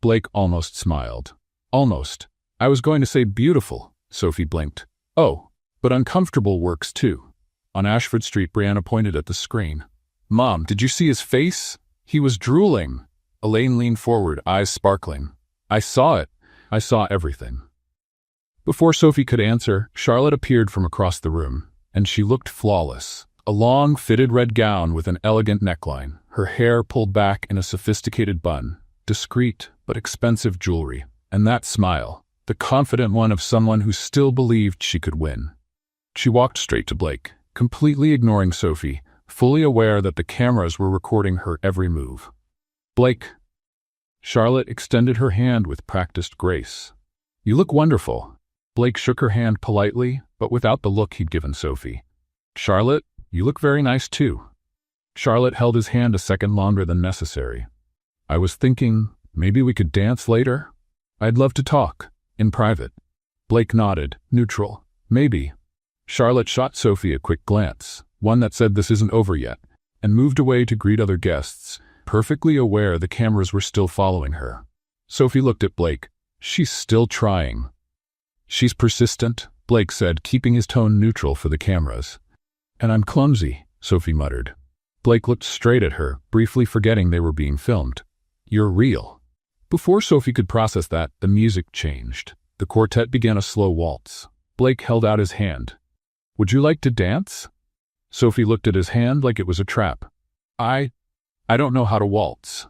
Blake almost smiled. "Almost. I was going to say beautiful." Sophie blinked. "Oh, but uncomfortable works too." On Ashford Street, Brianna pointed at the screen. "Mom, did you see his face? He was drooling." Elaine leaned forward, eyes sparkling. "I saw it. I saw everything." Before Sophie could answer, Charlotte appeared from across the room, and she looked flawless. A long, fitted red gown with an elegant neckline, her hair pulled back in a sophisticated bun, discreet but expensive jewelry, and that smile, the confident one of someone who still believed she could win. She walked straight to Blake, completely ignoring Sophie, fully aware that the cameras were recording her every move. "Blake." Charlotte extended her hand with practiced grace. "You look wonderful." Blake shook her hand politely, but without the look he'd given Sophie. "Charlotte, you look very nice too." Charlotte held his hand a second longer than necessary. "I was thinking, maybe we could dance later? I'd love to talk, in private." Blake nodded, neutral. "Maybe." Charlotte shot Sophie a quick glance, one that said this isn't over yet, and moved away to greet other guests, perfectly aware the cameras were still following her. Sophie looked at Blake. "She's still trying." "She's persistent," Blake said, keeping his tone neutral for the cameras. "And I'm clumsy," Sophie muttered. Blake looked straight at her, briefly forgetting they were being filmed. "You're real." Before Sophie could process that, the music changed. The quartet began a slow waltz. Blake held out his hand. "Would you like to dance?" Sophie looked at his hand like it was a trap. I don't know how to waltz."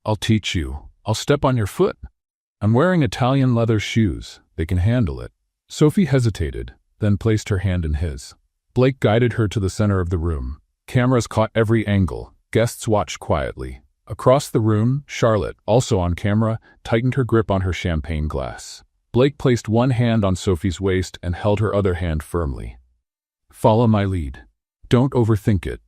"I'll teach you. I'll step on your foot. I'm wearing Italian leather shoes. They can handle it." Sophie hesitated, then placed her hand in his. Blake guided her to the center of the room. Cameras caught every angle. Guests watched quietly. Across the room, Charlotte, also on camera, tightened her grip on her champagne glass. Blake placed one hand on Sophie's waist and held her other hand firmly. "Follow my lead. Don't overthink it."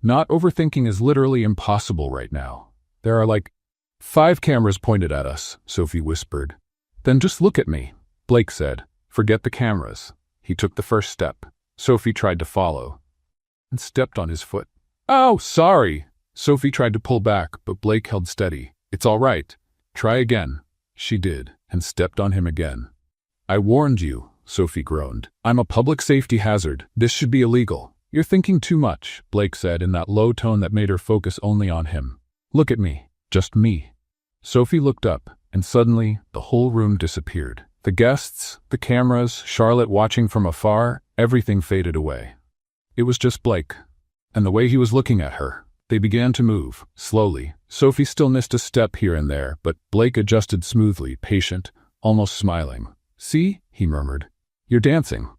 Not overthinking is literally impossible right now. "There are like 5 cameras pointed at us," Sophie whispered. "Then just look at me," Blake said. "Forget the cameras." He took the first step. Sophie tried to follow and stepped on his foot. "Oh, sorry!" Sophie tried to pull back, but Blake held steady. It's all right. Try again. She did, and stepped on him again. I warned you, Sophie groaned. I'm a public safety hazard. This should be illegal. You're thinking too much, Blake said in that low tone that made her focus only on him. Look at me. Just me. Sophie looked up, and suddenly, the whole room disappeared. The guests, the cameras, Charlotte watching from afar, everything faded away. It was just Blake. And the way he was looking at her. They began to move, slowly. Sophie still missed a step here and there, but Blake adjusted smoothly, patient, almost smiling. See, he murmured. You're dancing.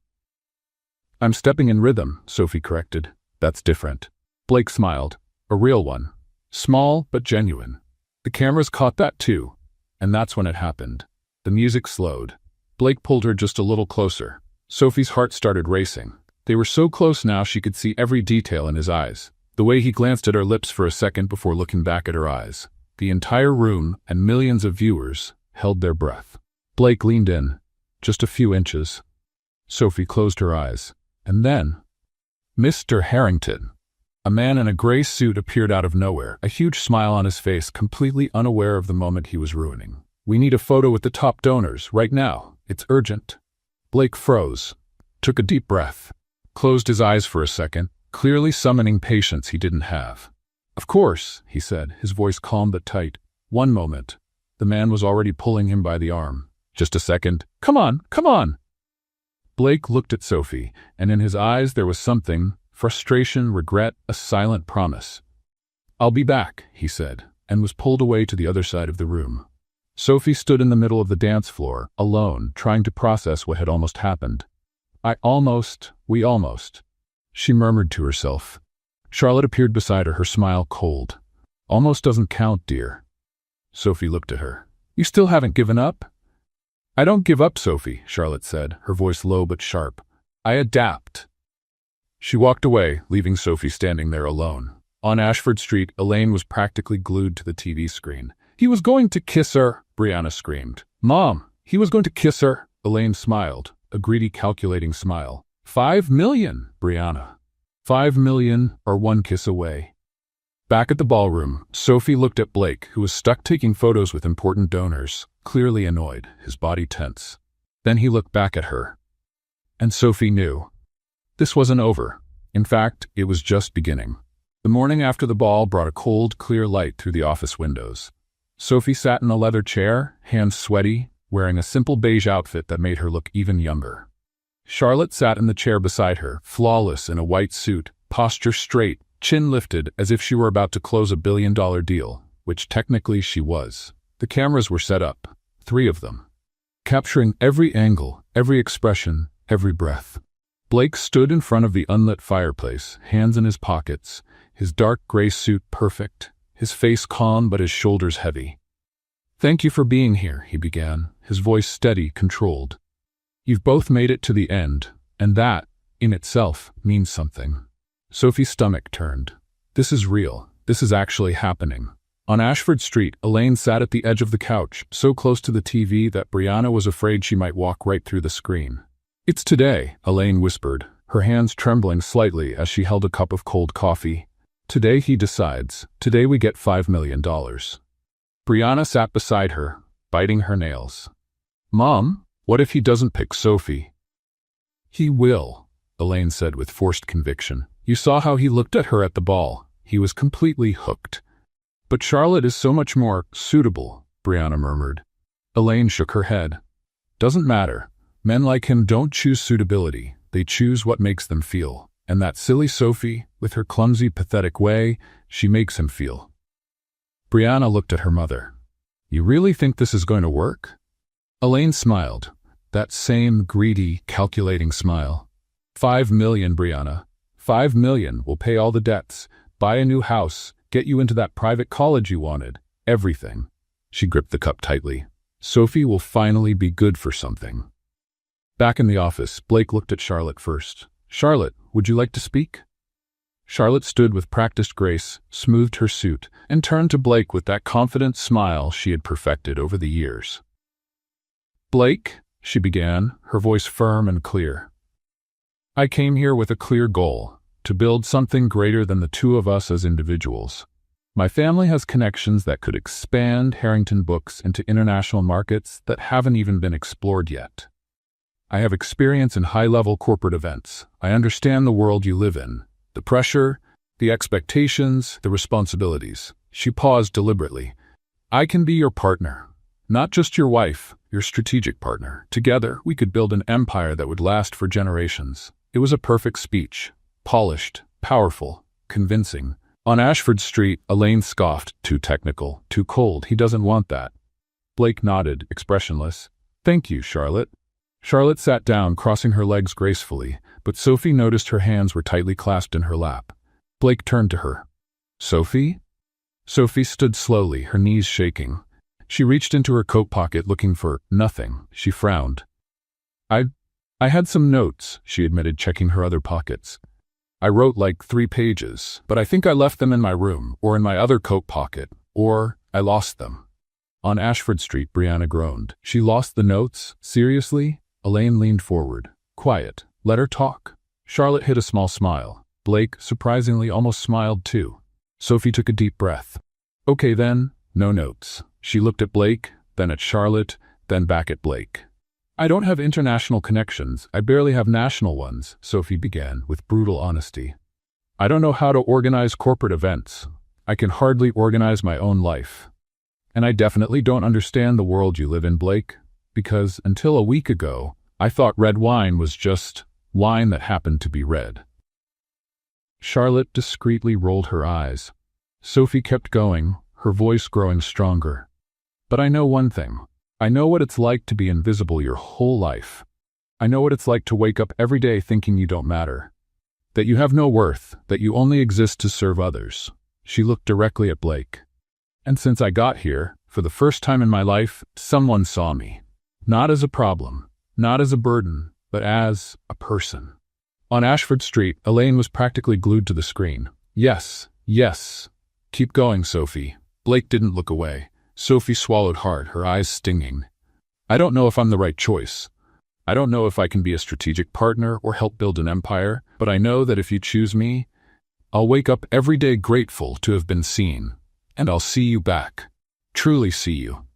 I'm stepping in rhythm, Sophie corrected. That's different. Blake smiled. A real one. Small, but genuine. The cameras caught that too. And that's when it happened. The music slowed. Blake pulled her just a little closer. Sophie's heart started racing. They were so close now she could see every detail in his eyes. The way he glanced at her lips for a second before looking back at her eyes. The entire room and millions of viewers held their breath. Blake leaned in, just a few inches. Sophie closed her eyes. And then, Mr. Harrington. A man in a gray suit appeared out of nowhere, a huge smile on his face, completely unaware of the moment he was ruining. We need a photo with the top donors, right now. It's urgent. Blake froze, took a deep breath, closed his eyes for a second, clearly summoning patience he didn't have. Of course, he said, his voice calm but tight. One moment. The man was already pulling him by the arm. Just a second. Come on, come on. Blake looked at Sophie, and in his eyes there was something, frustration, regret, a silent promise. I'll be back, he said, and was pulled away to the other side of the room. Sophie stood in the middle of the dance floor, alone, trying to process what had almost happened. We almost, she murmured to herself. Charlotte appeared beside her, her smile cold. Almost doesn't count, dear. Sophie looked at her. You still haven't given up? I don't give up, Sophie, Charlotte said, her voice low but sharp. I adapt. She walked away, leaving Sophie standing there alone. On Ashford Street, Elaine was practically glued to the TV screen. He was going to kiss her, Brianna screamed. Mom, he was going to kiss her. Elaine smiled, a greedy, calculating smile. 5 million, Brianna. 5 million or one kiss away. Back at the ballroom, Sophie looked at Blake, who was stuck taking photos with important donors, clearly annoyed, his body tense. Then he looked back at her. And Sophie knew. This wasn't over. In fact, it was just beginning. The morning after the ball brought a cold, clear light through the office windows. Sophie sat in a leather chair, hands sweaty, wearing a simple beige outfit that made her look even younger. Charlotte sat in the chair beside her, flawless in a white suit, posture straight, chin lifted as if she were about to close $1 billion deal, which technically she was. The cameras were set up, 3 of them, capturing every angle, every expression, every breath. Blake stood in front of the unlit fireplace, hands in his pockets, his dark gray suit perfect, his face calm but his shoulders heavy. Thank you for being here, he began, his voice steady, controlled. You've both made it to the end, and that, in itself, means something. Sophie's stomach turned. This is real. This is actually happening. On Ashford Street, Elaine sat at the edge of the couch, so close to the TV that Brianna was afraid she might walk right through the screen. It's today, Elaine whispered, her hands trembling slightly as she held a cup of cold coffee. Today he decides. Today we get $5 million. Brianna sat beside her, biting her nails. Mom, what if he doesn't pick Sophie? He will, Elaine said with forced conviction. You saw how he looked at her at the ball. He was completely hooked. But Charlotte is so much more suitable, Brianna murmured. Elaine shook her head. Doesn't matter. Men like him don't choose suitability. They choose what makes them feel. And that silly Sophie, with her clumsy, pathetic way, she makes him feel. Brianna looked at her mother. You really think this is going to work? Elaine smiled. That same greedy, calculating smile. 5 million, Brianna. 5 million will pay all the debts, buy a new house, get you into that private college you wanted. Everything. She gripped the cup tightly. Sophie will finally be good for something. Back in the office, Blake looked at Charlotte first. Charlotte, would you like to speak? Charlotte stood with practiced grace, smoothed her suit, and turned to Blake with that confident smile she had perfected over the years. Blake, she began, her voice firm and clear. I came here with a clear goal, to build something greater than the two of us as individuals. My family has connections that could expand Harrington Books into international markets that haven't even been explored yet. I have experience in high-level corporate events. I understand the world you live in, the pressure, the expectations, the responsibilities. She paused deliberately. I can be your partner, not just your wife, your strategic partner. Together, we could build an empire that would last for generations. It was a perfect speech, polished, powerful, convincing. On Ashford Street, Elaine scoffed, too technical, too cold. He doesn't want that. Blake nodded, expressionless. Thank you, Charlotte. Charlotte sat down, crossing her legs gracefully, but Sophie noticed her hands were tightly clasped in her lap. Blake turned to her. Sophie? Sophie stood slowly, her knees shaking. She reached into her coat pocket looking for nothing. She frowned. I had some notes, she admitted, checking her other pockets. I wrote like 3 pages, but I think I left them in my room, or in my other coat pocket, or I lost them. On Ashford Street, Brianna groaned. She lost the notes? Seriously? Elaine leaned forward. Quiet. Let her talk. Charlotte hid a small smile. Blake, surprisingly, almost smiled too. Sophie took a deep breath. Okay then, no notes. She looked at Blake, then at Charlotte, then back at Blake. I don't have international connections. I barely have national ones, Sophie began with brutal honesty. I don't know how to organize corporate events. I can hardly organize my own life. And I definitely don't understand the world you live in, Blake, because until a week ago, I thought red wine was just wine that happened to be red. Charlotte discreetly rolled her eyes. Sophie kept going, her voice growing stronger. But I know one thing. I know what it's like to be invisible your whole life. I know what it's like to wake up every day thinking you don't matter, that you have no worth, that you only exist to serve others. She looked directly at Blake. And since I got here, for the first time in my life, someone saw me. Not as a problem, not as a burden, but as a person. On Ashford Street, Elaine was practically glued to the screen. Yes, yes. Keep going, Sophie. Blake didn't look away. Sophie swallowed hard, her eyes stinging. I don't know if I'm the right choice. I don't know if I can be a strategic partner or help build an empire, but I know that if you choose me, I'll wake up every day grateful to have been seen, and I'll see you back. Truly see you.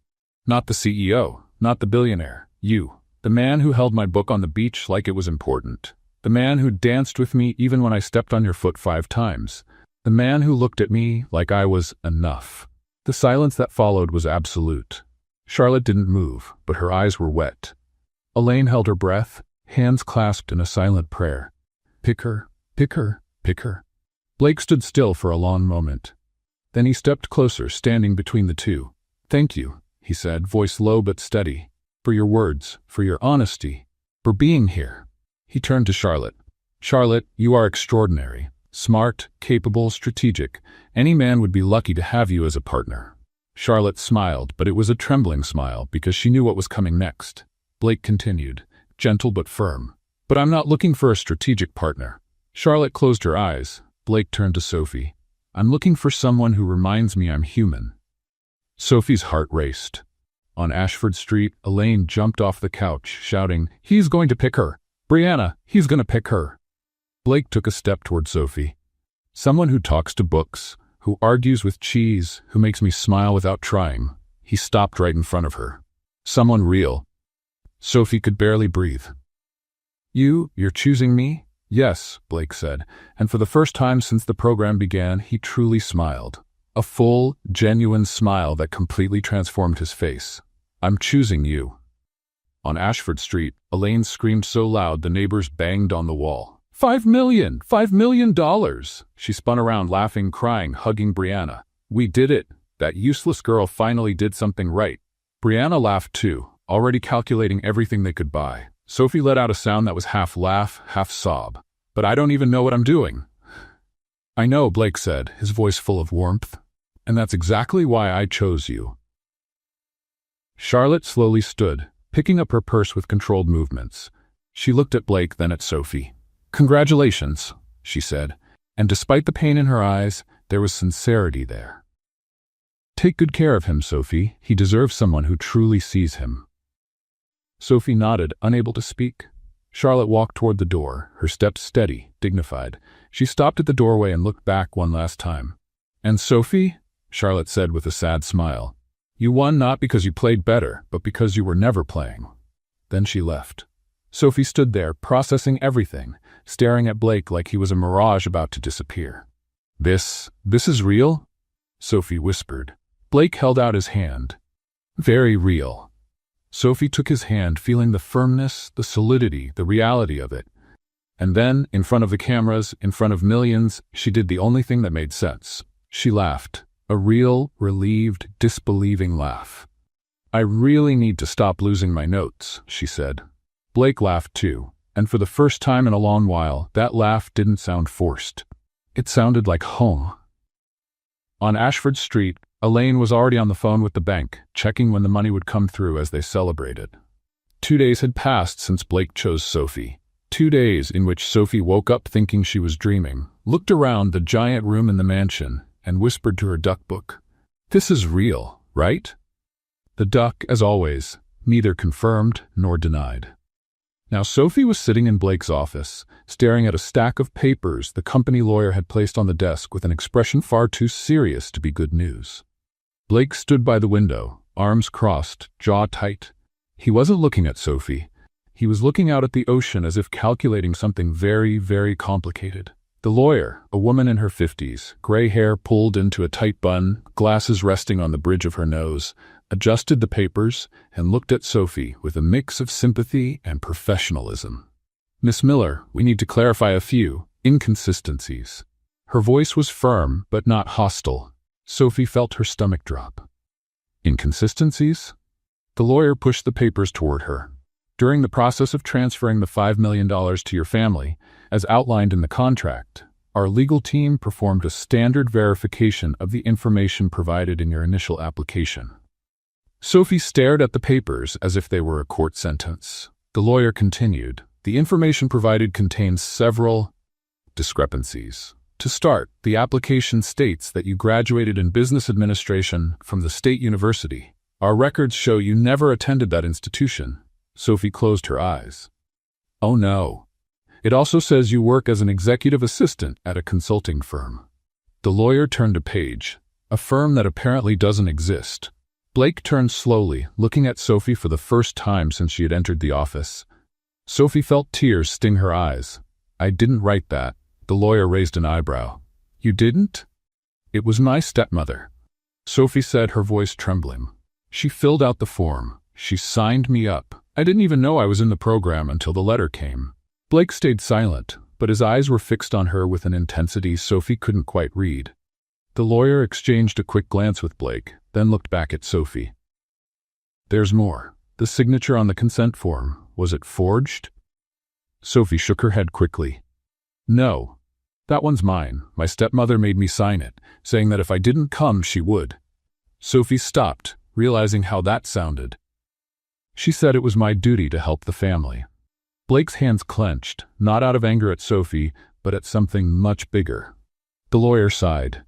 Not the CEO, not the billionaire, you. The man who held my book on the beach like it was important. The man who danced with me even when I stepped on your foot 5 times. The man who looked at me like I was enough. The silence that followed was absolute. Charlotte didn't move, but her eyes were wet. Elaine held her breath, hands clasped in a silent prayer. Pick her, pick her, pick her. Blake stood still for a long moment. Then he stepped closer, standing between the two. Thank you, he said, voice low but steady, for your words, for your honesty, for being here. He turned to Charlotte. Charlotte, you are extraordinary. Smart, capable, strategic. Any man would be lucky to have you as a partner. Charlotte smiled, but it was a trembling smile because she knew what was coming next. Blake continued, gentle but firm. But I'm not looking for a strategic partner. Charlotte closed her eyes. Blake turned to Sophie. I'm looking for someone who reminds me I'm human. Sophie's heart raced. On Ashford Street, Elaine jumped off the couch, shouting, He's going to pick her. Brianna, he's going to pick her. Blake took a step toward Sophie. Someone who talks to books, who argues with cheese, who makes me smile without trying. He stopped right in front of her. Someone real. Sophie could barely breathe. You're choosing me? Yes, Blake said, and for the first time since the program began, he truly smiled. A full, genuine smile that completely transformed his face. I'm choosing you. On Ashford Street, Elaine screamed so loud the neighbors banged on the wall. $5 million! $5 million! She spun around, laughing, crying, hugging Brianna. We did it! That useless girl finally did something right. Brianna laughed too, already calculating everything they could buy. Sophie let out a sound that was half laugh, half sob. But I don't even know what I'm doing. I know, Blake said, his voice full of warmth. And that's exactly why I chose you. Charlotte slowly stood, picking up her purse with controlled movements. She looked at Blake, then at Sophie. Congratulations, she said, and despite the pain in her eyes, there was sincerity there. Take good care of him, Sophie. He deserves someone who truly sees him. Sophie nodded, unable to speak. Charlotte walked toward the door, her steps steady, dignified. She stopped at the doorway and looked back one last time. And Sophie? Charlotte said with a sad smile. You won not because you played better, but because you were never playing. Then she left. Sophie stood there, processing everything, staring at Blake like he was a mirage about to disappear. This is real? Sophie whispered. Blake held out his hand. Very real. Sophie took his hand, feeling the firmness, the solidity, the reality of it. And then, in front of the cameras, in front of millions, she did the only thing that made sense. She laughed. A real, relieved, disbelieving laugh. I really need to stop losing my notes, she said. Blake laughed too, and for the first time in a long while, that laugh didn't sound forced. It sounded like home. On Ashford Street, Elaine was already on the phone with the bank, checking when the money would come through as they celebrated. 2 days had passed since Blake chose Sophie. 2 days in which Sophie woke up thinking she was dreaming, looked around the giant room in the mansion, and whispered to her duck book, "This is real, right?" The duck, as always, neither confirmed nor denied. Now Sophie was sitting in Blake's office, staring at a stack of papers the company lawyer had placed on the desk with an expression far too serious to be good news. Blake stood by the window, arms crossed, jaw tight. He wasn't looking at Sophie. He was looking out at the ocean as if calculating something very, very complicated. The lawyer, a woman in her 50s, gray hair pulled into a tight bun, glasses resting on the bridge of her nose, adjusted the papers and looked at Sophie with a mix of sympathy and professionalism. "Miss Miller, we need to clarify a few inconsistencies." Her voice was firm but not hostile. Sophie felt her stomach drop. "Inconsistencies?" The lawyer pushed the papers toward her. "During the process of transferring the $5 million to your family, as outlined in the contract, our legal team performed a standard verification of the information provided in your initial application." Sophie stared at the papers as if they were a court sentence. The lawyer continued, "The information provided contains several discrepancies. To start, the application states that you graduated in business administration from the State University. Our records show you never attended that institution." Sophie closed her eyes. "Oh no. It also says you work as an executive assistant at a consulting firm." The lawyer turned a page, a firm that apparently doesn't exist. Blake turned slowly, looking at Sophie for the first time since she had entered the office. Sophie felt tears sting her eyes. "I didn't write that." The lawyer raised an eyebrow. "You didn't?" "It was my stepmother," Sophie said, her voice trembling. "She filled out the form. She signed me up. I didn't even know I was in the program until the letter came." Blake stayed silent, but his eyes were fixed on her with an intensity Sophie couldn't quite read. The lawyer exchanged a quick glance with Blake, then looked back at Sophie. "There's more. The signature on the consent form, was it forged?" Sophie shook her head quickly. "No. That one's mine. My stepmother made me sign it, saying that if I didn't come, she would." Sophie stopped, realizing how that sounded. "She said it was my duty to help the family." Blake's hands clenched, not out of anger at Sophie, but at something much bigger. The lawyer sighed.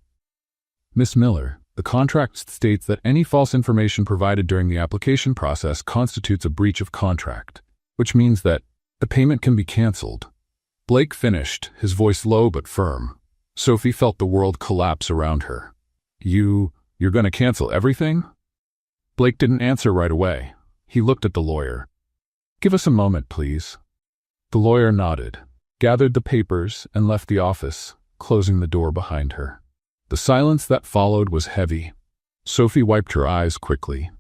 "Miss Miller, the contract states that any false information provided during the application process constitutes a breach of contract, which means that the payment can be canceled." Blake finished, his voice low but firm. Sophie felt the world collapse around her. You're going to cancel everything?" Blake didn't answer right away. He looked at the lawyer. "Give us a moment, please." The lawyer nodded, gathered the papers, and left the office, closing the door behind her. The silence that followed was heavy. Sophie wiped her eyes quickly.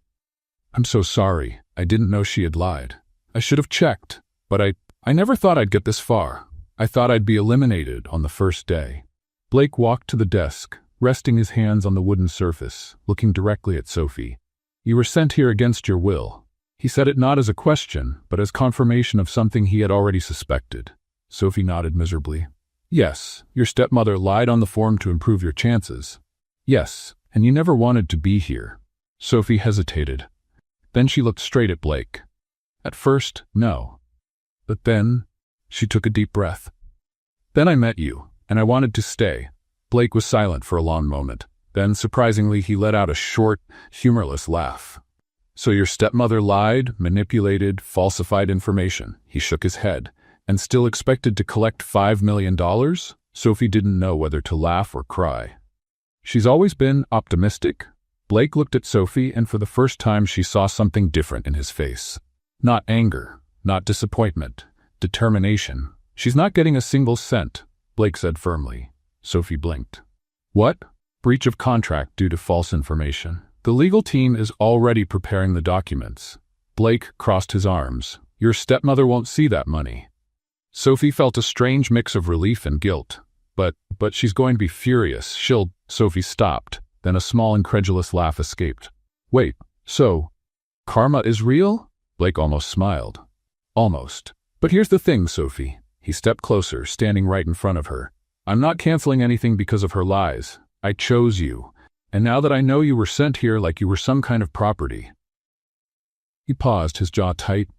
"I'm so sorry. I didn't know she had lied. I should have checked, but I never thought I'd get this far. I thought I'd be eliminated on the first day." Blake walked to the desk, resting his hands on the wooden surface, looking directly at Sophie. "You were sent here against your will." He said it not as a question, but as confirmation of something he had already suspected. Sophie nodded miserably. "Yes, your stepmother lied on the form to improve your chances." "Yes, and you never wanted to be here." Sophie hesitated. Then she looked straight at Blake. "At first, no. But then," she took a deep breath. "Then I met you, and I wanted to stay." Blake was silent for a long moment. Then, surprisingly, he let out a short, humorless laugh. "So your stepmother lied, manipulated, falsified information." He shook his head. "And still expected to collect $5 million? Sophie didn't know whether to laugh or cry. She's always been optimistic. Blake looked at Sophie, and for the first time she saw something different in his face. Not anger, not disappointment, determination. She's not getting a single cent, Blake said firmly. Sophie blinked. What? Breach of contract due to false information. The legal team is already preparing the documents. Blake crossed his arms. Your stepmother won't see that money. Sophie felt a strange mix of relief and guilt. But she's going to be furious. Sophie stopped. Then a small incredulous laugh escaped. Wait, so karma is real? Blake almost smiled. Almost. But here's the thing, Sophie. He stepped closer, standing right in front of her. I'm not canceling anything because of her lies. I chose you. And now that I know you were sent here like you were some kind of property. He paused, his jaw tight.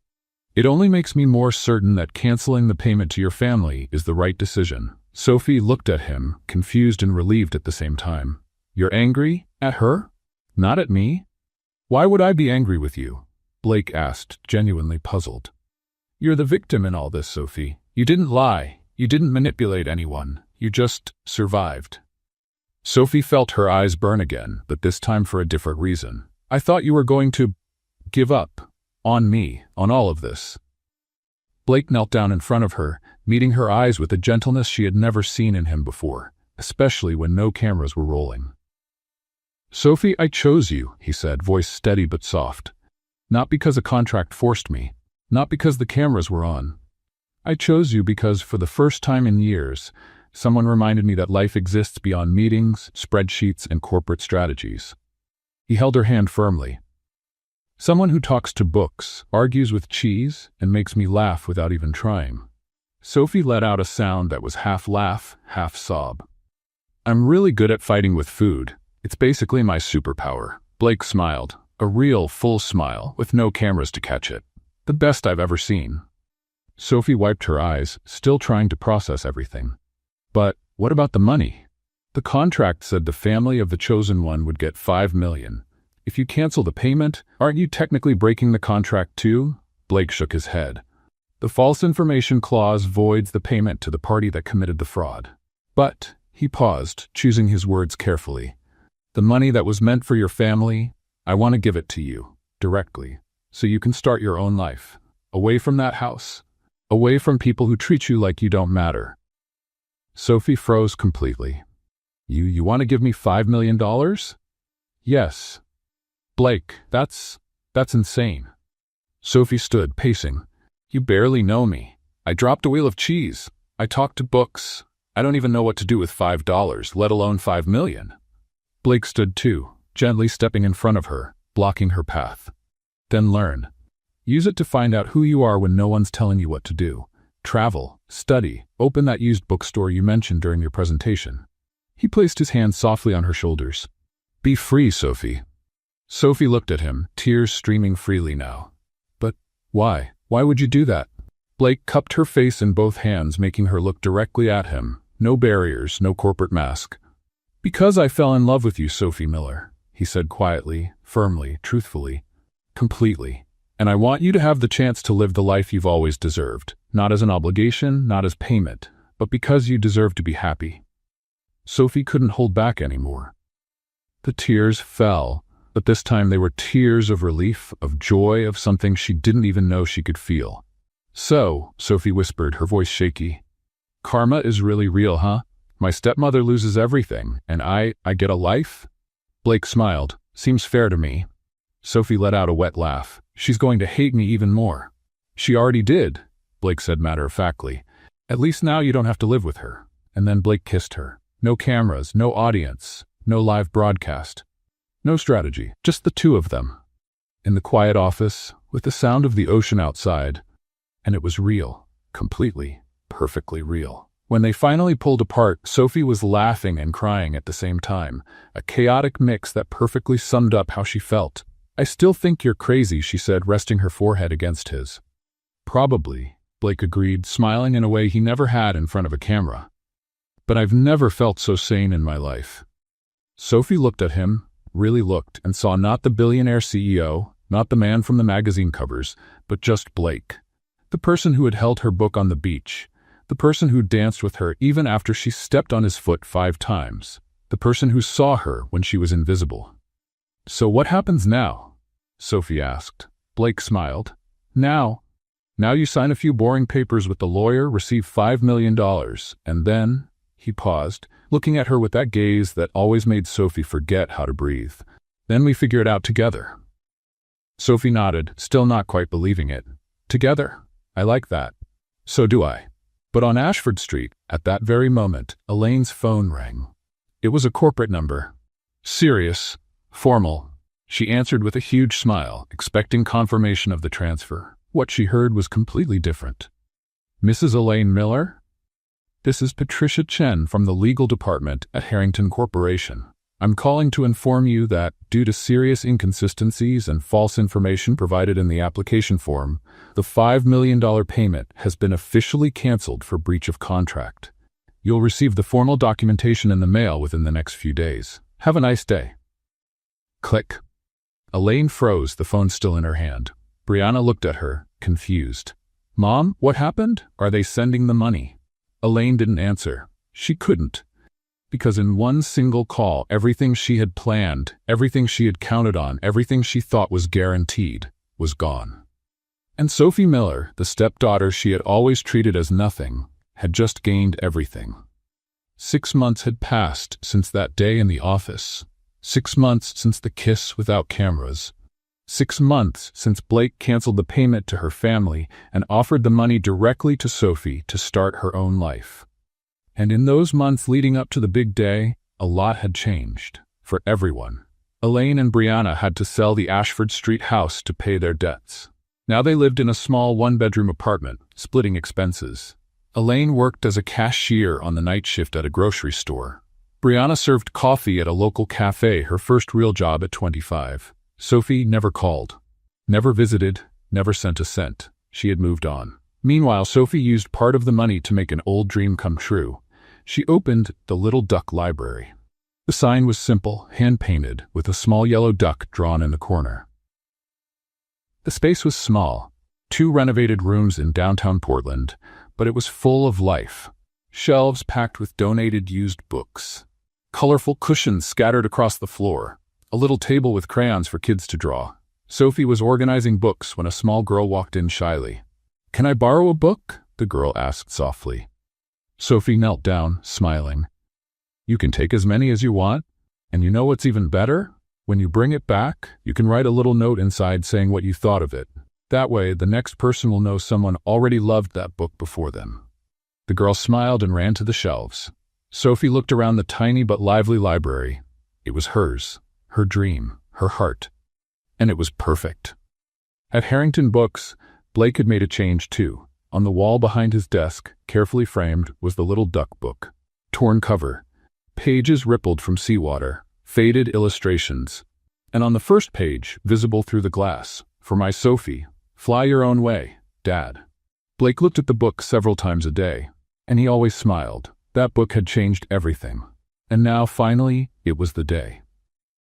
It only makes me more certain that canceling the payment to your family is the right decision. Sophie looked at him, confused and relieved at the same time. You're angry? At her? Not at me? Why would I be angry with you? Blake asked, genuinely puzzled. You're the victim in all this, Sophie. You didn't lie. You didn't manipulate anyone. You just survived. Sophie felt her eyes burn again, but this time for a different reason. I thought you were going to give up. On me, on all of this. Blake knelt down in front of her, meeting her eyes with a gentleness she had never seen in him before, especially when no cameras were rolling. Sophie, I chose you, he said, voice steady but soft. Not because a contract forced me, not because the cameras were on. I chose you because, for the first time in years, someone reminded me that life exists beyond meetings, spreadsheets, and corporate strategies. He held her hand firmly. Someone who talks to books, argues with cheese, and makes me laugh without even trying. Sophie let out a sound that was half laugh, half sob. I'm really good at fighting with food. It's basically my superpower. Blake smiled, a real, full smile, with no cameras to catch it. The best I've ever seen. Sophie wiped her eyes, still trying to process everything. But what about the money? The contract said the family of the chosen one would get $5 million. If you cancel the payment, aren't you technically breaking the contract too? Blake shook his head. The false information clause voids the payment to the party that committed the fraud. But, he paused, choosing his words carefully. The money that was meant for your family, I want to give it to you, directly, so you can start your own life. Away from that house. Away from people who treat you like you don't matter. Sophie froze completely. You want to give me $5 million? Yes. Blake, that's insane. Sophie stood, pacing. You barely know me. I dropped a wheel of cheese. I talked to books. I don't even know what to do with $5, let alone $5 million. Blake stood too, gently stepping in front of her, blocking her path. Then learn. Use it to find out who you are when no one's telling you what to do. Travel, study, open that used bookstore you mentioned during your presentation. He placed his hand softly on her shoulders. Be free, Sophie. Sophie looked at him, tears streaming freely now. But why? Why would you do that? Blake cupped her face in both hands, making her look directly at him. No barriers, no corporate mask. Because I fell in love with you, Sophie Miller, he said quietly, firmly, truthfully. Completely. And I want you to have the chance to live the life you've always deserved. Not as an obligation, not as payment, but because you deserve to be happy. Sophie couldn't hold back anymore. The tears fell. But this time they were tears of relief, of joy, of something she didn't even know she could feel. So, Sophie whispered, her voice shaky. Karma is really real, huh? My stepmother loses everything, and I get a life? Blake smiled. Seems fair to me. Sophie let out a wet laugh. She's going to hate me even more. She already did, Blake said matter-of-factly. At least now you don't have to live with her. And then Blake kissed her. No cameras, no audience, no live broadcast. No strategy, just the two of them. In the quiet office, with the sound of the ocean outside. And it was real. Completely, perfectly real. When they finally pulled apart, Sophie was laughing and crying at the same time, a chaotic mix that perfectly summed up how she felt. I still think you're crazy, she said, resting her forehead against his. Probably, Blake agreed, smiling in a way he never had in front of a camera. But I've never felt so sane in my life. Sophie looked at him, really looked, and saw not the billionaire CEO, not the man from the magazine covers, but just Blake. The person who had held her book on the beach. The person who danced with her even after she stepped on his foot 5 times. the person who saw her when she was invisible. "So what happens now?" Sophie asked. Blake smiled. Now you sign a few boring papers with the lawyer, receive $5 million, and then," he paused, looking at her with that gaze that always made Sophie forget how to breathe. "Then we figure it out together." Sophie nodded, still not quite believing it. "Together? I like that." "So do I." But on Ashford Street, at that very moment, Elaine's phone rang. It was a corporate number. Serious, formal. She answered with a huge smile, expecting confirmation of the transfer. What she heard was completely different. "Mrs. Elaine Miller? This is Patricia Chen from the legal department at Harrington Corporation. I'm calling to inform you that, due to serious inconsistencies and false information provided in the application form, the $5 million payment has been officially canceled for breach of contract. You'll receive the formal documentation in the mail within the next few days. Have a nice day." Click. Elaine froze, the phone still in her hand. Brianna looked at her, confused. "Mom, what happened? Are they sending the money?" Elaine didn't answer. She couldn't. Because in one single call, everything she had planned, everything she had counted on, everything she thought was guaranteed, was gone. And Sophie Miller, the stepdaughter she had always treated as nothing, had just gained everything. 6 months had passed since that day in the office. 6 months since the kiss without cameras. 6 months since Blake canceled the payment to her family and offered the money directly to Sophie to start her own life. And in those months leading up to the big day, a lot had changed, for everyone. Elaine and Brianna had to sell the Ashford Street house to pay their debts. Now they lived in a small one-bedroom apartment, splitting expenses. Elaine worked as a cashier on the night shift at a grocery store. Brianna served coffee at a local cafe, her first real job at 25. Sophie never called, never visited, never sent a cent. She had moved on. Meanwhile, Sophie used part of the money to make an old dream come true. She opened the Little Duck Library. The sign was simple, hand-painted, with a small yellow duck drawn in the corner. The space was small, 2 renovated rooms in downtown Portland, but it was full of life. Shelves packed with donated used books. Colorful cushions scattered across the floor. A little table with crayons for kids to draw. Sophie was organizing books when a small girl walked in shyly. "Can I borrow a book?" the girl asked softly. Sophie knelt down, smiling. "You can take as many as you want, and you know what's even better? When you bring it back, you can write a little note inside saying what you thought of it. That way, the next person will know someone already loved that book before them." The girl smiled and ran to the shelves. Sophie looked around the tiny but lively library. It was hers, her dream, her heart. And it was perfect. At Harrington Books, Blake had made a change too. On the wall behind his desk, carefully framed, was the Little Duck book. Torn cover. Pages rippled from seawater. Faded illustrations. And on the first page, visible through the glass, "For my Sophie, fly your own way, Dad." Blake looked at the book several times a day, and he always smiled. That book had changed everything. And now, finally, it was the day.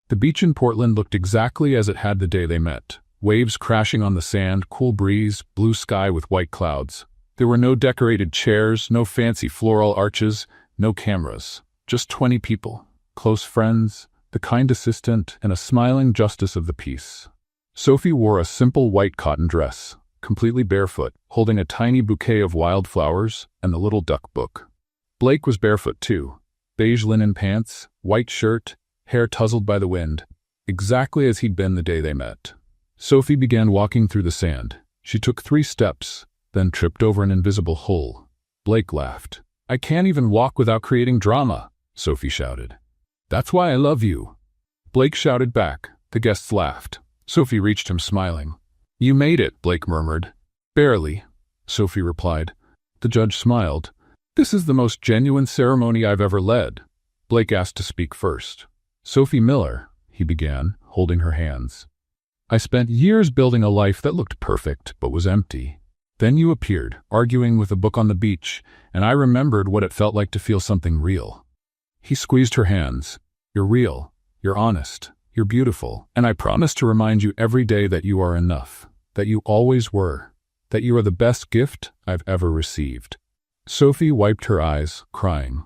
The beach in Portland looked exactly as it had the day they met. Waves crashing on the sand, cool breeze, blue sky with white clouds. There were no decorated chairs, no fancy floral arches, no cameras. Just 20 people, close friends, the kind assistant, and a smiling justice of the peace. Sophie wore a simple white cotton dress, completely barefoot, holding a tiny bouquet of wildflowers and the Little Duck book. Blake was barefoot too. Beige linen pants, white shirt, hair tousled by the wind, exactly as he'd been the day they met. Sophie began walking through the sand. She took 3 steps, then tripped over an invisible hole. Blake laughed. "I can't even walk without creating drama," Sophie shouted. "That's why I love you." Blake shouted back. The guests laughed. Sophie reached him, smiling. "You made it," Blake murmured. "Barely," Sophie replied. The judge smiled. "This is the most genuine ceremony I've ever led." Blake asked to speak first. "Sophie Miller," he began, holding her hands. "I spent years building a life that looked perfect but was empty. Then you appeared, arguing with a book on the beach, and I remembered what it felt like to feel something real." He squeezed her hands. "You're real, you're honest, you're beautiful, and I promise to remind you every day that you are enough, that you always were, that you are the best gift I've ever received." Sophie wiped her eyes, crying.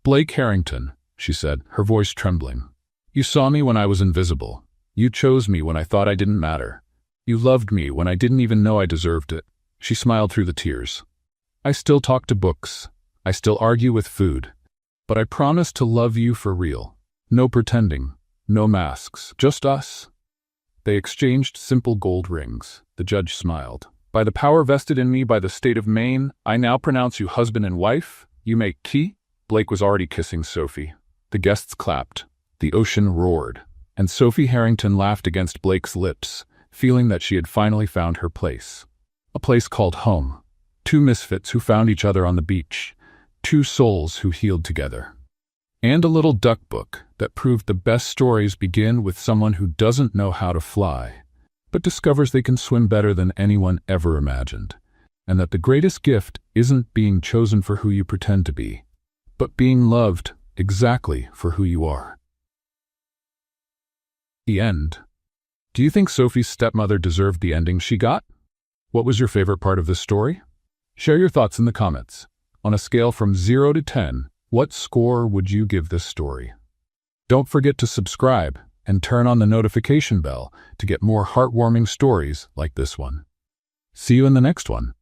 Blake Harrington, she said, her voice trembling. You saw me when I was invisible. You chose me when I thought I didn't matter. You loved me when I didn't even know I deserved it. She smiled through the tears. I still talk to books. I still argue with food. But I promise to love you for real. No pretending. No masks. Just us. They exchanged simple gold rings. The judge smiled. By the power vested in me by the state of Maine, I now pronounce you husband and wife. You may key. Blake was already kissing Sophie. The guests clapped. The ocean roared. And Sophie Harrington laughed against Blake's lips, feeling that she had finally found her place. A place called home. Two misfits who found each other on the beach. Two souls who healed together. And a little duck book that proved the best stories begin with someone who doesn't know how to fly, but discovers they can swim better than anyone ever imagined, and that the greatest gift isn't being chosen for who you pretend to be, but being loved exactly for who you are. The end. Do you think Sophie's stepmother deserved the ending she got? What was your favorite part of this story? Share your thoughts in the comments. On a scale from 0 to 10, what score would you give this story? Don't forget to subscribe and turn on the notification bell to get more heartwarming stories like this one. See you in the next one.